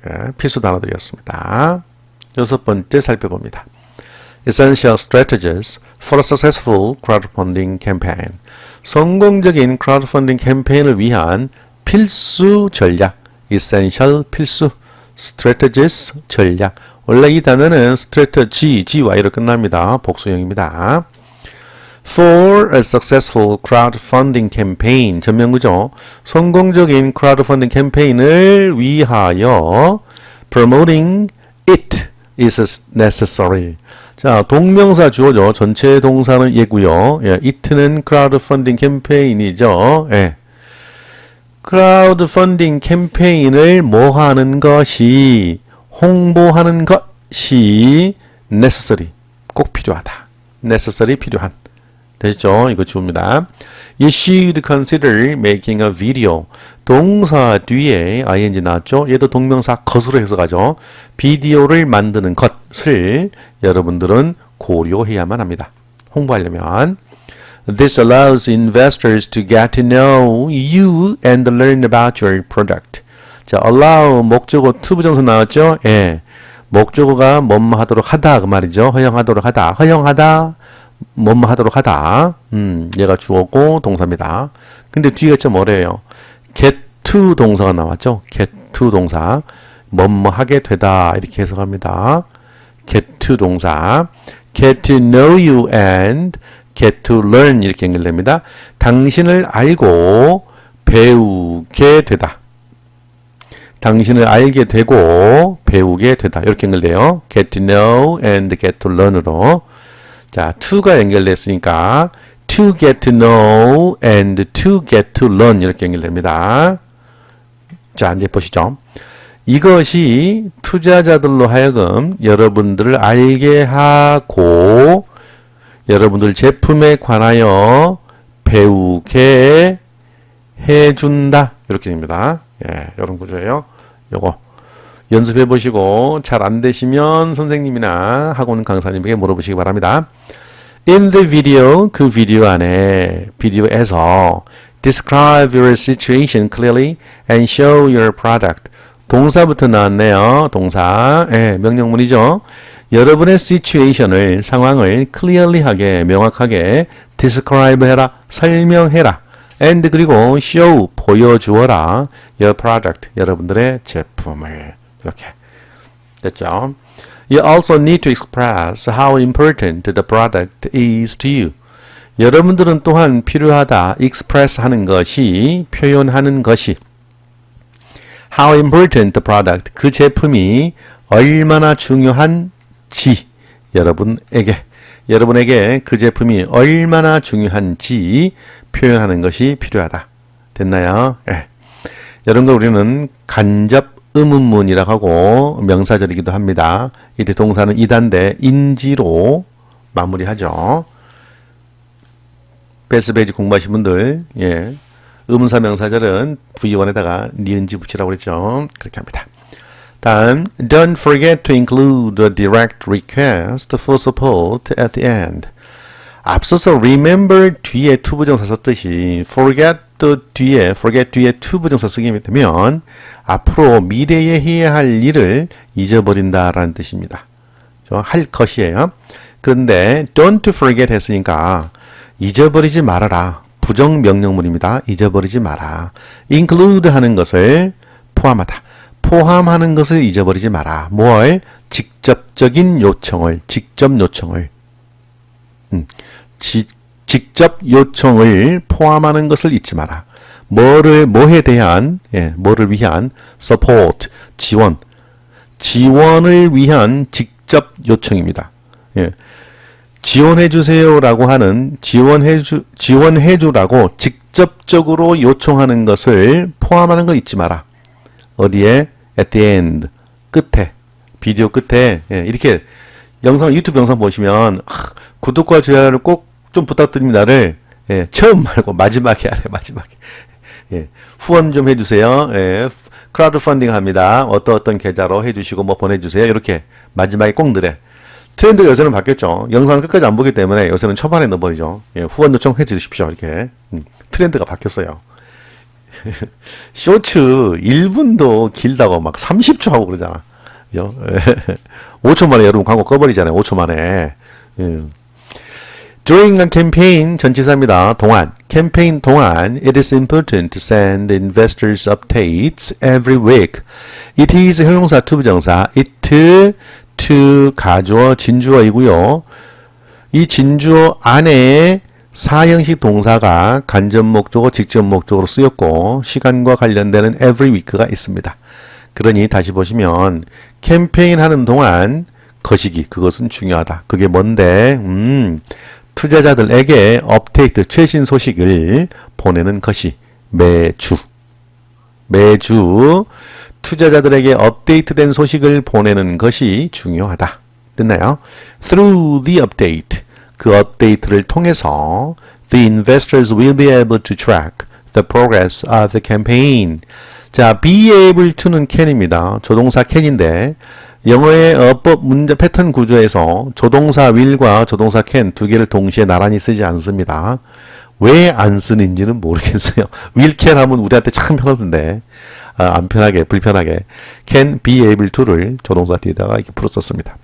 예, 필수 단어들이었습니다. 6번째 살펴봅니다. Essential strategies for a successful crowdfunding campaign. 성공적인 크라우드펀딩 캠페인을 위한 필수 전략. Essential 필수. Strategies 전략. 원래 이 단어는 strategy, gy로 끝납니다. 복수형입니다. For a successful crowdfunding campaign. 전면구죠. 성공적인 크라우드펀딩 캠페인을 위하여 promoting it is necessary. 자, 동명사 주어죠. 전체 동사는 얘고요. 예, it는 크라우드펀딩 캠페인이죠. 예. 크라우드펀딩 캠페인을 뭐 하는 것이, 홍보하는 것이 necessary, 꼭 필요하다. necessary, 필요한. 되시죠? 이거 주입니다. You should consider making a video. 동사 뒤에 ing 나왔죠? 얘도 동명사 것으로 해서 가죠. 비디오를 만드는 것을 여러분들은 고려해야만 합니다. 홍보하려면. This allows investors to get to know you and learn about your product. 자, allow 목적어 to 부정사 나왔죠? 예. 목적어가 뭐뭐 하도록 하다 그 말이죠. 허용하도록 하다. 허용하다. 뭐뭐 하도록 하다. 얘가 주어고 동사입니다. 근데 뒤가 좀 어려워요. get to 동사가 나왔죠. get to 동사. 뭐뭐 하게 되다 이렇게 해석합니다. get to 동사. get to know you and get to learn 이렇게 연결됩니다. 당신을 알고 배우게 되다. 당신을 알게 되고 배우게 되다. 이렇게 연결돼요. get to know and get to learn으로. 자, to가 연결됐으니까 to get to know and to get to learn 이렇게 연결됩니다. 자, 이제 보시죠. 이것이 투자자들로 하여금 여러분들을 알게 하고 여러분들 제품에 관하여 배우게 해준다. 이렇게 됩니다. 예, 이런 구조예요. 요거 연습해 보시고 잘 안 되시면 선생님이나 학원 강사님에게 물어보시기 바랍니다. In the video, 그 비디오 안에, 비디오에서 describe your situation clearly and show your product. 동사부터 나왔네요. 동사. 예, 명령문이죠. 여러분의 situation을, 상황을 clearly하게, 명확하게 describe 해라, 설명해라. and 그리고 show, 보여주어라. your product, 여러분들의 제품을. 이렇게 됐죠. You also need to express how important the product is to you. 여러분들은 또한 필요하다. express 하는 것이, 표현하는 것이. How important the product. 그 제품이 얼마나 중요한지. 여러분에게 그 제품이 얼마나 중요한지 표현하는 것이 필요하다. 됐나요? 예. 이런 걸 우리는 간접 의문문이라고 하고 명사절이기도 합니다. 이때 동사는 이단대 인지로 마무리하죠. 베스베이지 공부하신 분들, 예, 의문사 명사절은 V1에다가 니은지 붙이라고 그랬죠. 그렇게 합니다. 다음, don't forget to include a direct request for support at the end. 앞서서 remember 뒤에 to 부정사 썼듯이 forget 뒤에 to 부정사 쓰게 되면 앞으로 미래에 해야 할 일을 잊어버린다라는 뜻입니다. 할 것이에요. 그런데 don't forget 했으니까 잊어버리지 말아라. 부정명령문입니다. 잊어버리지 마라. include 하는 것을 포함하다. 포함하는 것을 잊어버리지 마라. 뭘? 직접적인 요청을, 직접 요청을. 직접 요청을 포함하는 것을 잊지 마라. 뭐에 대한, 뭐를 위한 support, 지원을 위한 직접 요청입니다. 예. 지원해주세요라고 하는 지원해주라고 직접적으로 요청하는 것을 포함하는 거 잊지 마라. 어디에? at the end. 끝에. 비디오 끝에. 이렇게 유튜브 영상 보시면 구독과 좋아요를 꼭 좀 부탁드립니다를 처음 말고 마지막에 하래. 마지막에. 후원 좀 해주세요. 크라우드 펀딩 합니다. 어떤 계좌로 해주시고 뭐 보내주세요. 이렇게 마지막에 꼭 넣으래. 트렌드가 요새는 바뀌었죠. 영상을 끝까지 안 보기 때문에 요새는 초반에 넣어버리죠. 후원 요청해 주십시오. 이렇게. 트렌드가 바뀌었어요. 쇼츠 1분도 길다고 막 30초 하고 그러잖아. 5초 만에 여러분 광고 꺼버리잖아요. 5초 만에. During a campaign, 전치사입니다. 동안. 캠페인 동안, it is important to send investors updates every week. It is 형용사 투부정사. it to 가주어 진주어이고요. 이 진주어 안에 사형식 동사가 간접 목적어, 직접 목적어로 쓰였고 시간과 관련되는 every week가 있습니다. 그러니 다시 보시면 캠페인 하는 동안 거시기 그것은 중요하다. 그게 뭔데? 투자자들에게 업데이트 최신 소식을 보내는 것이 매주 투자자들에게 업데이트된 소식을 보내는 것이 중요하다. 됐나요? Through the update, 그 업데이트를 통해서 the investors will be able to track the progress of the campaign. 자, be able to는 can입니다. 조동사 can인데 영어의 어법 문제 패턴 구조에서 조동사 will과 조동사 can 두 개를 동시에 나란히 쓰지 않습니다. 왜 안 쓰는지는 모르겠어요. will can 하면 우리한테 참 편하던데 안 편하게 불편하게 can be able to를 조동사 뒤에다가 이렇게 풀었었습니다.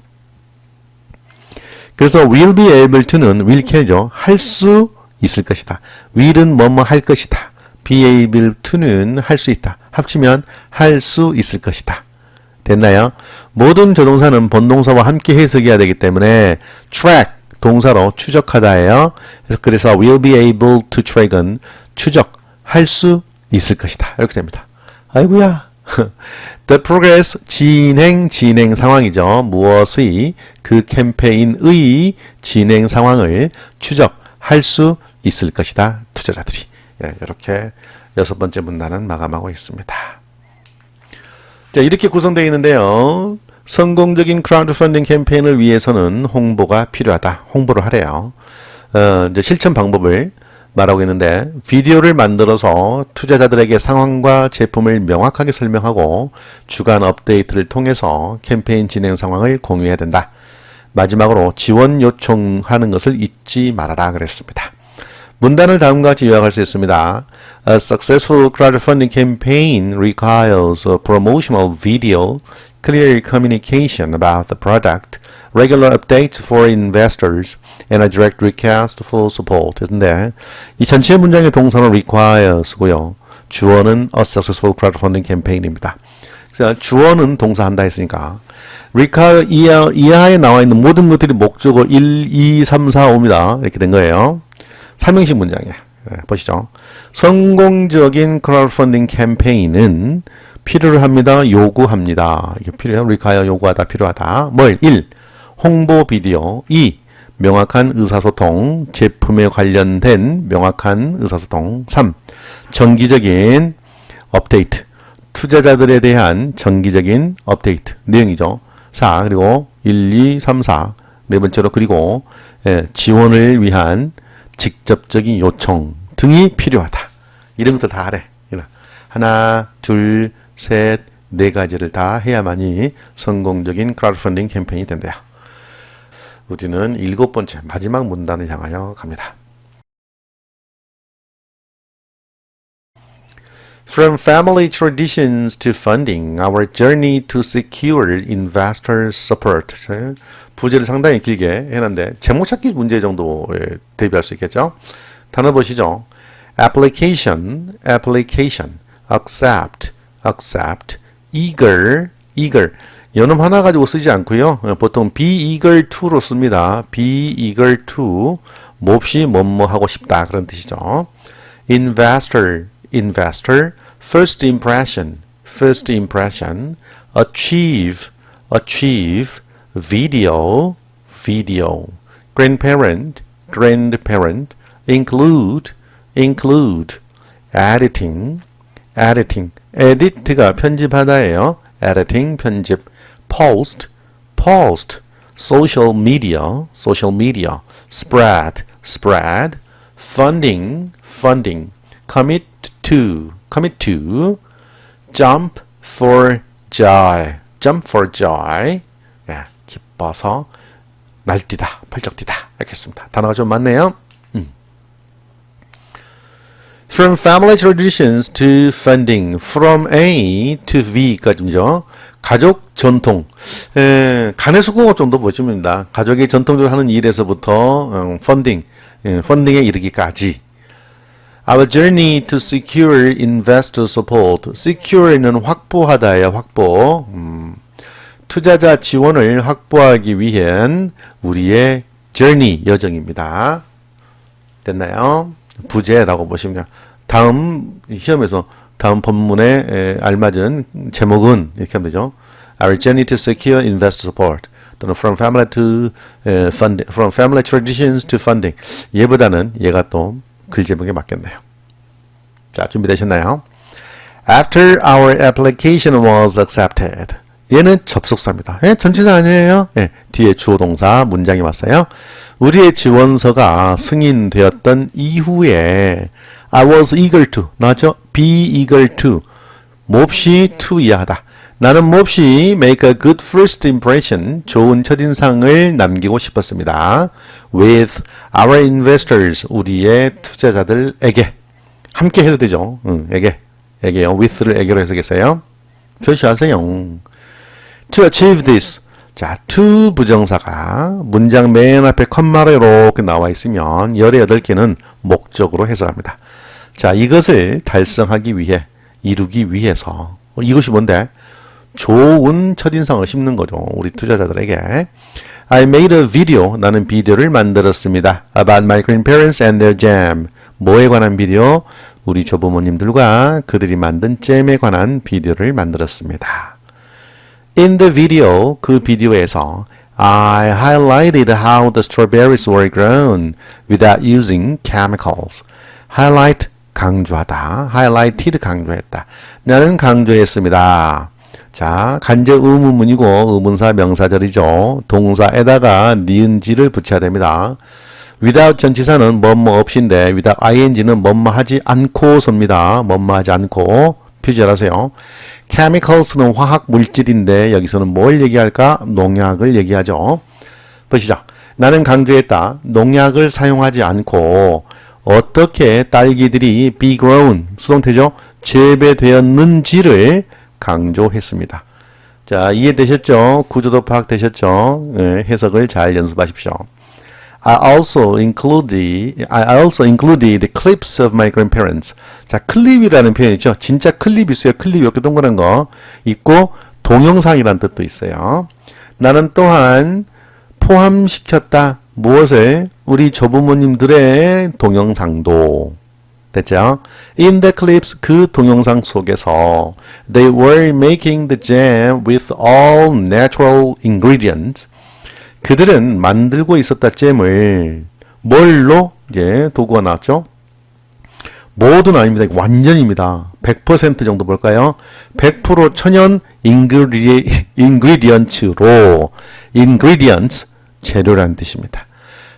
그래서 will be able to는 will can이죠. 할 수 있을 것이다. will은 뭐뭐 할 것이다. be able to는 할 수 있다. 합치면 할 수 있을 것이다. 됐나요? 모든 조동사는 본동사와 함께 해석해야 되기 때문에 track 동사로 추적하다예요. 그래서 will be able to track은 추적할 수 있을 것이다. 이렇게 됩니다. 아이고야. The progress 진행 상황이죠. 무엇의 그 캠페인의 진행 상황을 추적할 수 있을 것이다. 투자자들이. 이렇게 6번째 문단은 마감하고 있습니다. 자, 이렇게 구성되어 있는데요. 성공적인 크라우드 펀딩 캠페인을 위해서는 홍보가 필요하다. 홍보를 하래요. 이제 실천 방법을 말하고 있는데 비디오를 만들어서 투자자들에게 상황과 제품을 명확하게 설명하고 주간 업데이트를 통해서 캠페인 진행 상황을 공유해야 된다. 마지막으로 지원 요청하는 것을 잊지 말아라 그랬습니다. 문단을 다음과 같이 요약할 수 있습니다. A successful crowdfunding campaign requires a promotional video, clear communication about the product, regular updates for investors, and a direct request for support. 인데 이 전체 문장의 동사는 requires고요. 주어는 a successful crowdfunding campaign입니다. 그래서 주어는 동사 한다 했으니까 require 이하에 나와 있는 모든 것들이 목적어 1, 2, 3, 4, 5입니다. 이렇게 된 거예요. 3형식 문장이에요. 보시죠. 성공적인 크라우드펀딩 캠페인은 필요를 합니다. 요구합니다. 이게 필요해요. require 요구하다, 필요하다. 뭘? 1. 홍보 비디오. 2. 명확한 의사소통. 제품에 관련된 명확한 의사소통. 3. 정기적인 업데이트. 투자자들에 대한 정기적인 업데이트. 내용이죠. 4. 그리고 1, 2, 3, 4. 네 번째로 그리고 지원을 위한 직접적인 요청 등이 필요하다. 이런 것들 다 하래. 하나, 둘, 셋, 네 가지를 다 해야만이 성공적인 크라우드 펀딩 캠페인이 된대요. 우리는 7번째 마지막 문단을 향하여 갑니다. From family traditions to funding, our journey to secure investor support. 부제를 상당히 길게 해놨는데 제목 찾기 문제 정도에 대비할 수 있겠죠. 단어 보시죠. application, accept, eager. 연음 하나 가지고 쓰지 않고요. 보통 be eager to로 씁니다. be eager to 몹시 뭐뭐 하고 싶다 그런 뜻이죠. investor, first impression, achieve, video. grandparent, grandparent, include, include, editing, editing, edit가 편집하다예요. editing, 편집, post, post, social media, social media, spread, spread, funding, funding, commit to, jump for joy, jump for joy, 예, 기뻐서 날뛰다, 펄쩍 뛰다. 알겠습니다. 단어가 좀 많네요. From family traditions to funding, from A to V까지죠. 가족 전통, 간해수공업 정도 보시면 됩니다. 가족이 전통적으로 하는 일에서부터 funding, funding에 이르기까지. Our journey to secure investor support. secure는 확보하다예요. 확보. 투자자 지원을 확보하기 위한 우리의 journey, 여정입니다. 됐나요? 부제라고 보시면 돼요. 다음 시험에서 다음 본문에 알맞은 제목은 이렇게 하면 되죠. Our journey to secure investor support. 또는 from family to funding, from family traditions to funding. 얘보다는 얘가 또 글 제목에 맞겠네요. 자, 준비되셨나요? After our application was accepted. 얘는 접속사입니다. 예, 전치사 아니에요? 예, 뒤에 주어 동사 문장이 왔어요. 우리의 지원서가 승인되었던 이후에 I was eager to, 나죠? be eager to, 몹시 to 이하다. 나는 몹시 make a good first impression, 좋은 첫인상을 남기고 싶었습니다. With our investors, 우리의 투자자들에게. 함께 해도 되죠. 에게요. with를 에게로 해석했어요. 표시하세요. To achieve this. 자, to 부정사가 문장 맨 앞에 컴마로 이렇게 나와 있으면 18개는 목적으로 해석합니다. 자, 이것을 달성하기 위해, 이루기 위해서. 이것이 뭔데? 좋은 첫인상을 심는 거죠. 우리 투자자들에게. I made a video. 나는 비디오를 만들었습니다. About my grandparents and their jam. 뭐에 관한 비디오? 우리 조부모님들과 그들이 만든 잼에 관한 비디오를 만들었습니다. In the video, 그 비디오에서 I highlighted how the strawberries were grown without using chemicals. highlight, 강조하다. highlighted, 강조했다. 나는 강조했습니다. 자, 간접 의문문이고 의문사 명사절이죠. 동사에다가 니은지를 붙여야 됩니다. without 전치사는 뭐뭐 없이인데 without ing는 뭐뭐 하지 않고서입니다. 뭐뭐 하지 않고 표시하세요. chemicals는 화학 물질인데 여기서는 뭘 얘기할까? 농약을 얘기하죠. 보시죠. 나는 강조했다. 농약을 사용하지 않고 어떻게 딸기들이 be grown, 수동태죠? 재배되었는지를 강조했습니다. 자, 이해되셨죠? 구조도 파악되셨죠? 네, 해석을 잘 연습하십시오. I also included the clips of my grandparents. 자, 클립이라는 표현 있죠? 진짜 클립이 있어요. 클립 이렇게 동그란 거 있고 동영상이라는 뜻도 있어요. 나는 또한 포함시켰다. 무엇을? 우리 조부모님들의 동영상도. 됐죠? In the clips, 그 동영상 속에서 they were making the jam with all natural ingredients. 그들은 만들고 있었다 잼을 뭘로? 예, 도구가 나왔죠. 모두는 아닙니다. 완전입니다. 100% 정도 볼까요? 100% 천연 ingredients로 ingredients 재료라는 뜻입니다.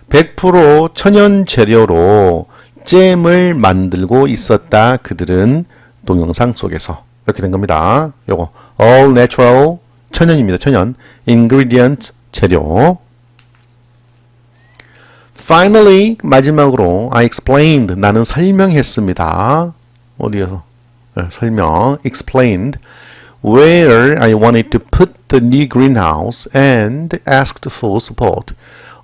100% 천연 재료로 잼을 만들고 있었다. 그들은 동영상 속에서 이렇게 된 겁니다. 요거 all natural 천연입니다. 천연 ingredients 재료. Finally, 마지막으로 I explained, 나는 설명했습니다. 어디에서? 설명, explained where I wanted to put the new greenhouse and asked for support.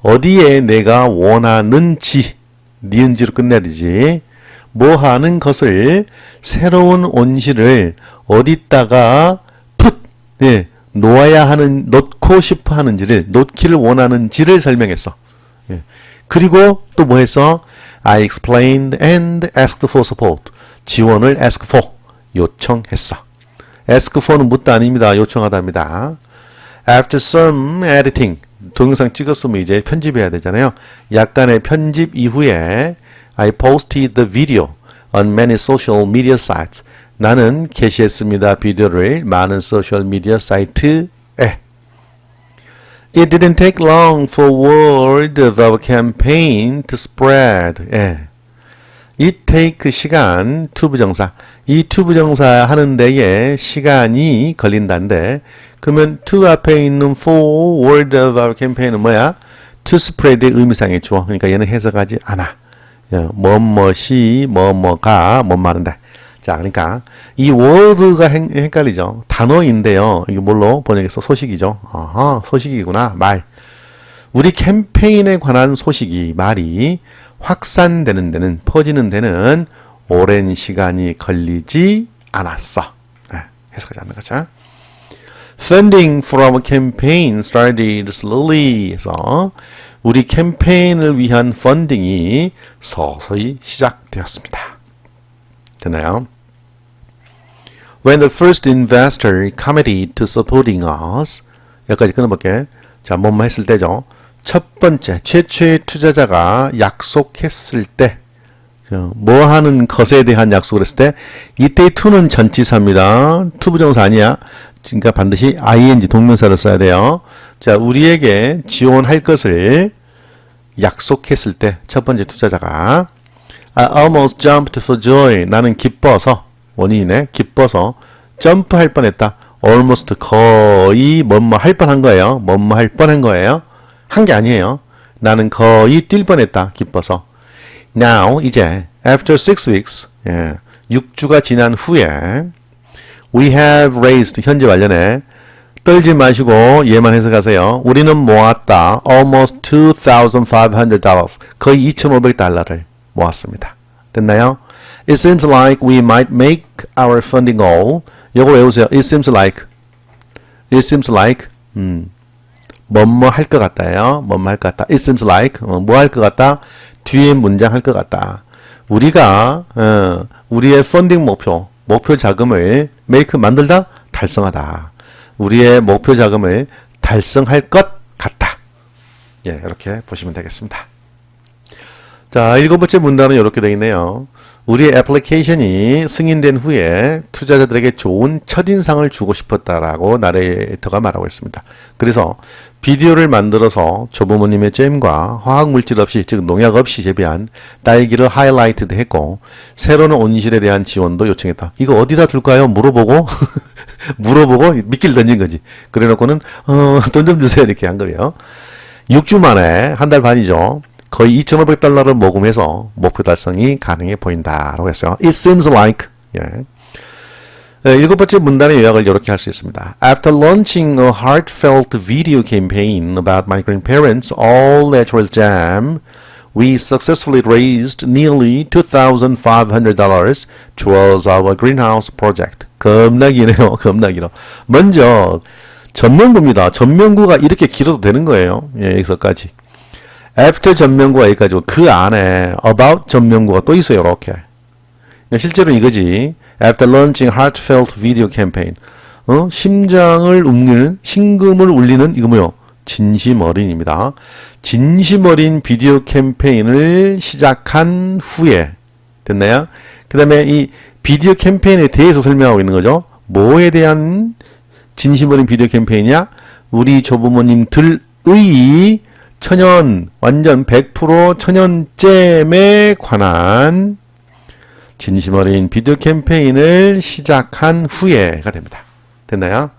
어디에 내가 원하는지, 니은지로 끝내야 되지. 뭐 하는 것을, 새로운 온실을 어디다가 put, 네, 놓고 싶어 하는지를, 놓기를 원하는지를 설명했어. 예. 그리고 또 뭐 했어? I explained and asked for support. 지원을 ask for, 요청했어. ask for는 묻다 아닙니다. 요청하다입니다. After some editing, 동영상 찍었으면 이제 편집해야 되잖아요. 약간의 편집 이후에 I posted the video on many social media sites. 나는 게시했습니다. 비디오를 많은 소셜 미디어 사이트에. It didn't take long for word of our campaign to spread. 예. It take 시간, to 부정사. 이 to 부정사 하는 데에 시간이 걸린다는데 그러면 to 앞에 있는 for word of our campaign은 뭐야? to spread의 의미상의 주어. 그러니까 얘는 해석하지 않아. 뭐뭐시, 뭐뭐가, 뭐뭐하는데. 자, 그러니까 이 word가 헷갈리죠. 단어인데요. 이게 뭘로 번역해서 소식이죠. 아하, 소식이구나. 말. 우리 캠페인에 관한 소식이 말이 확산되는 데는 퍼지는 데는 오랜 시간이 걸리지 않았어. 해석하지 않는 거죠. Funding for our campaign started slowly. 해서 우리 캠페인을 위한 펀딩이 서서히 시작되었습니다. 됐나요? When the first investor committed to supporting us. 여기까지 끊어볼게. 자, 뭐뭐 했을 때죠. 첫 번째, 최초의 투자자가 약속했을 때, 뭐 하는 것에 대한 약속을 했을 때, 이때 to는 전치사입니다. to 부정사 아니야. 그러니까 반드시 ing 동명사를 써야 돼요. 자, 우리에게 지원할 것을 약속했을 때, 첫 번째 투자자가 I almost jumped for joy. 나는 기뻐서, 원인이네, 기뻐서 점프할 뻔했다. almost 거의 뭐뭐 할 뻔한 거예요. 뭐뭐 할 뻔한 거예요. 한 게 아니에요. 나는 거의 뛸 뻔했다. 기뻐서. Now, 이제 after 6 weeks, 6주가 지난 후에 we have raised, 현재 완료네. 떨지 마시고 얘만 해석하세요. 우리는 모았다. almost $2,500. 거의 $2,500를 모았습니다. 됐나요? It seems like we might make our funding goal. 요거 외우세요. It seems like. 뭐뭐 할 것 같다요. 뭐뭐 할 것 같다. It seems like. 뭐 할 것 같다. 뒤에 문장 할 것 같다. 우리가 우리의 펀딩 목표 자금을 make 만들다, 달성하다. 우리의 목표 자금을 달성할 것 같다. 예, 이렇게 보시면 되겠습니다. 자, 7번째 문단은 이렇게 되어 있네요. 우리의 애플리케이션이 승인된 후에 투자자들에게 좋은 첫인상을 주고 싶었다라고 나레이터가 말하고 있습니다. 그래서 비디오를 만들어서 조부모님의 잼과 화학물질 없이, 즉 농약 없이 재배한 딸기를 하이라이트도 했고 새로운 온실에 대한 지원도 요청했다. 이거 어디다 둘까요? 물어보고 미끼를 던진 거지. 그래 놓고는 돈 좀 주세요 이렇게 한 거예요. 6주 만에, 한 달 반이죠. 거의 $2,500를 모금해서 목표 달성이 가능해 보인다라고 했어요. It seems like. 예. 7번째 문단의 요약을 이렇게 할 수 있습니다. After launching a heartfelt video campaign about my grandparents' all-natural jam, we successfully raised nearly $2,500 towards our greenhouse project. 겁나 기네요. 겁나 길어. 먼저 전면구입니다. 전면구가 이렇게 길어도 되는 거예요. 예, 여기서까지. After 전면구가 여기까지고 그 안에 about 전면구가 또 있어요. 이렇게. 실제로 이거지. After launching heartfelt video campaign. 심장을 울리는, 심금을 울리는 이거 뭐요? 진심 어린입니다. 진심 어린 비디오 캠페인을 시작한 후에. 됐나요? 그 다음에 이 비디오 캠페인에 대해서 설명하고 있는 거죠. 뭐에 대한 진심 어린 비디오 캠페인이냐? 우리 조부모님들의 천연, 완전 100% 천연잼에 관한 진심 어린 비디오 캠페인을 시작한 후에가 됩니다. 됐나요?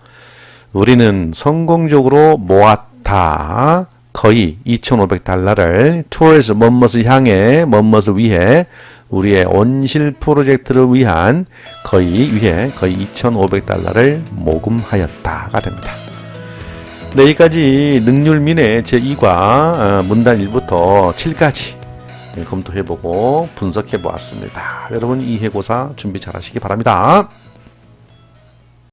우리는 성공적으로 모았다. 거의 $2,500를 towards 뭐뭇을 향해, 뭐뭇을 위해 우리의 온실 프로젝트를 위한 거의 2,500달러를 모금하였다가 됩니다. 네, 여기까지 능률민의 제2과 문단 1부터 7까지 검토해보고 분석해보았습니다. 여러분 이해고사 준비 잘 하시기 바랍니다.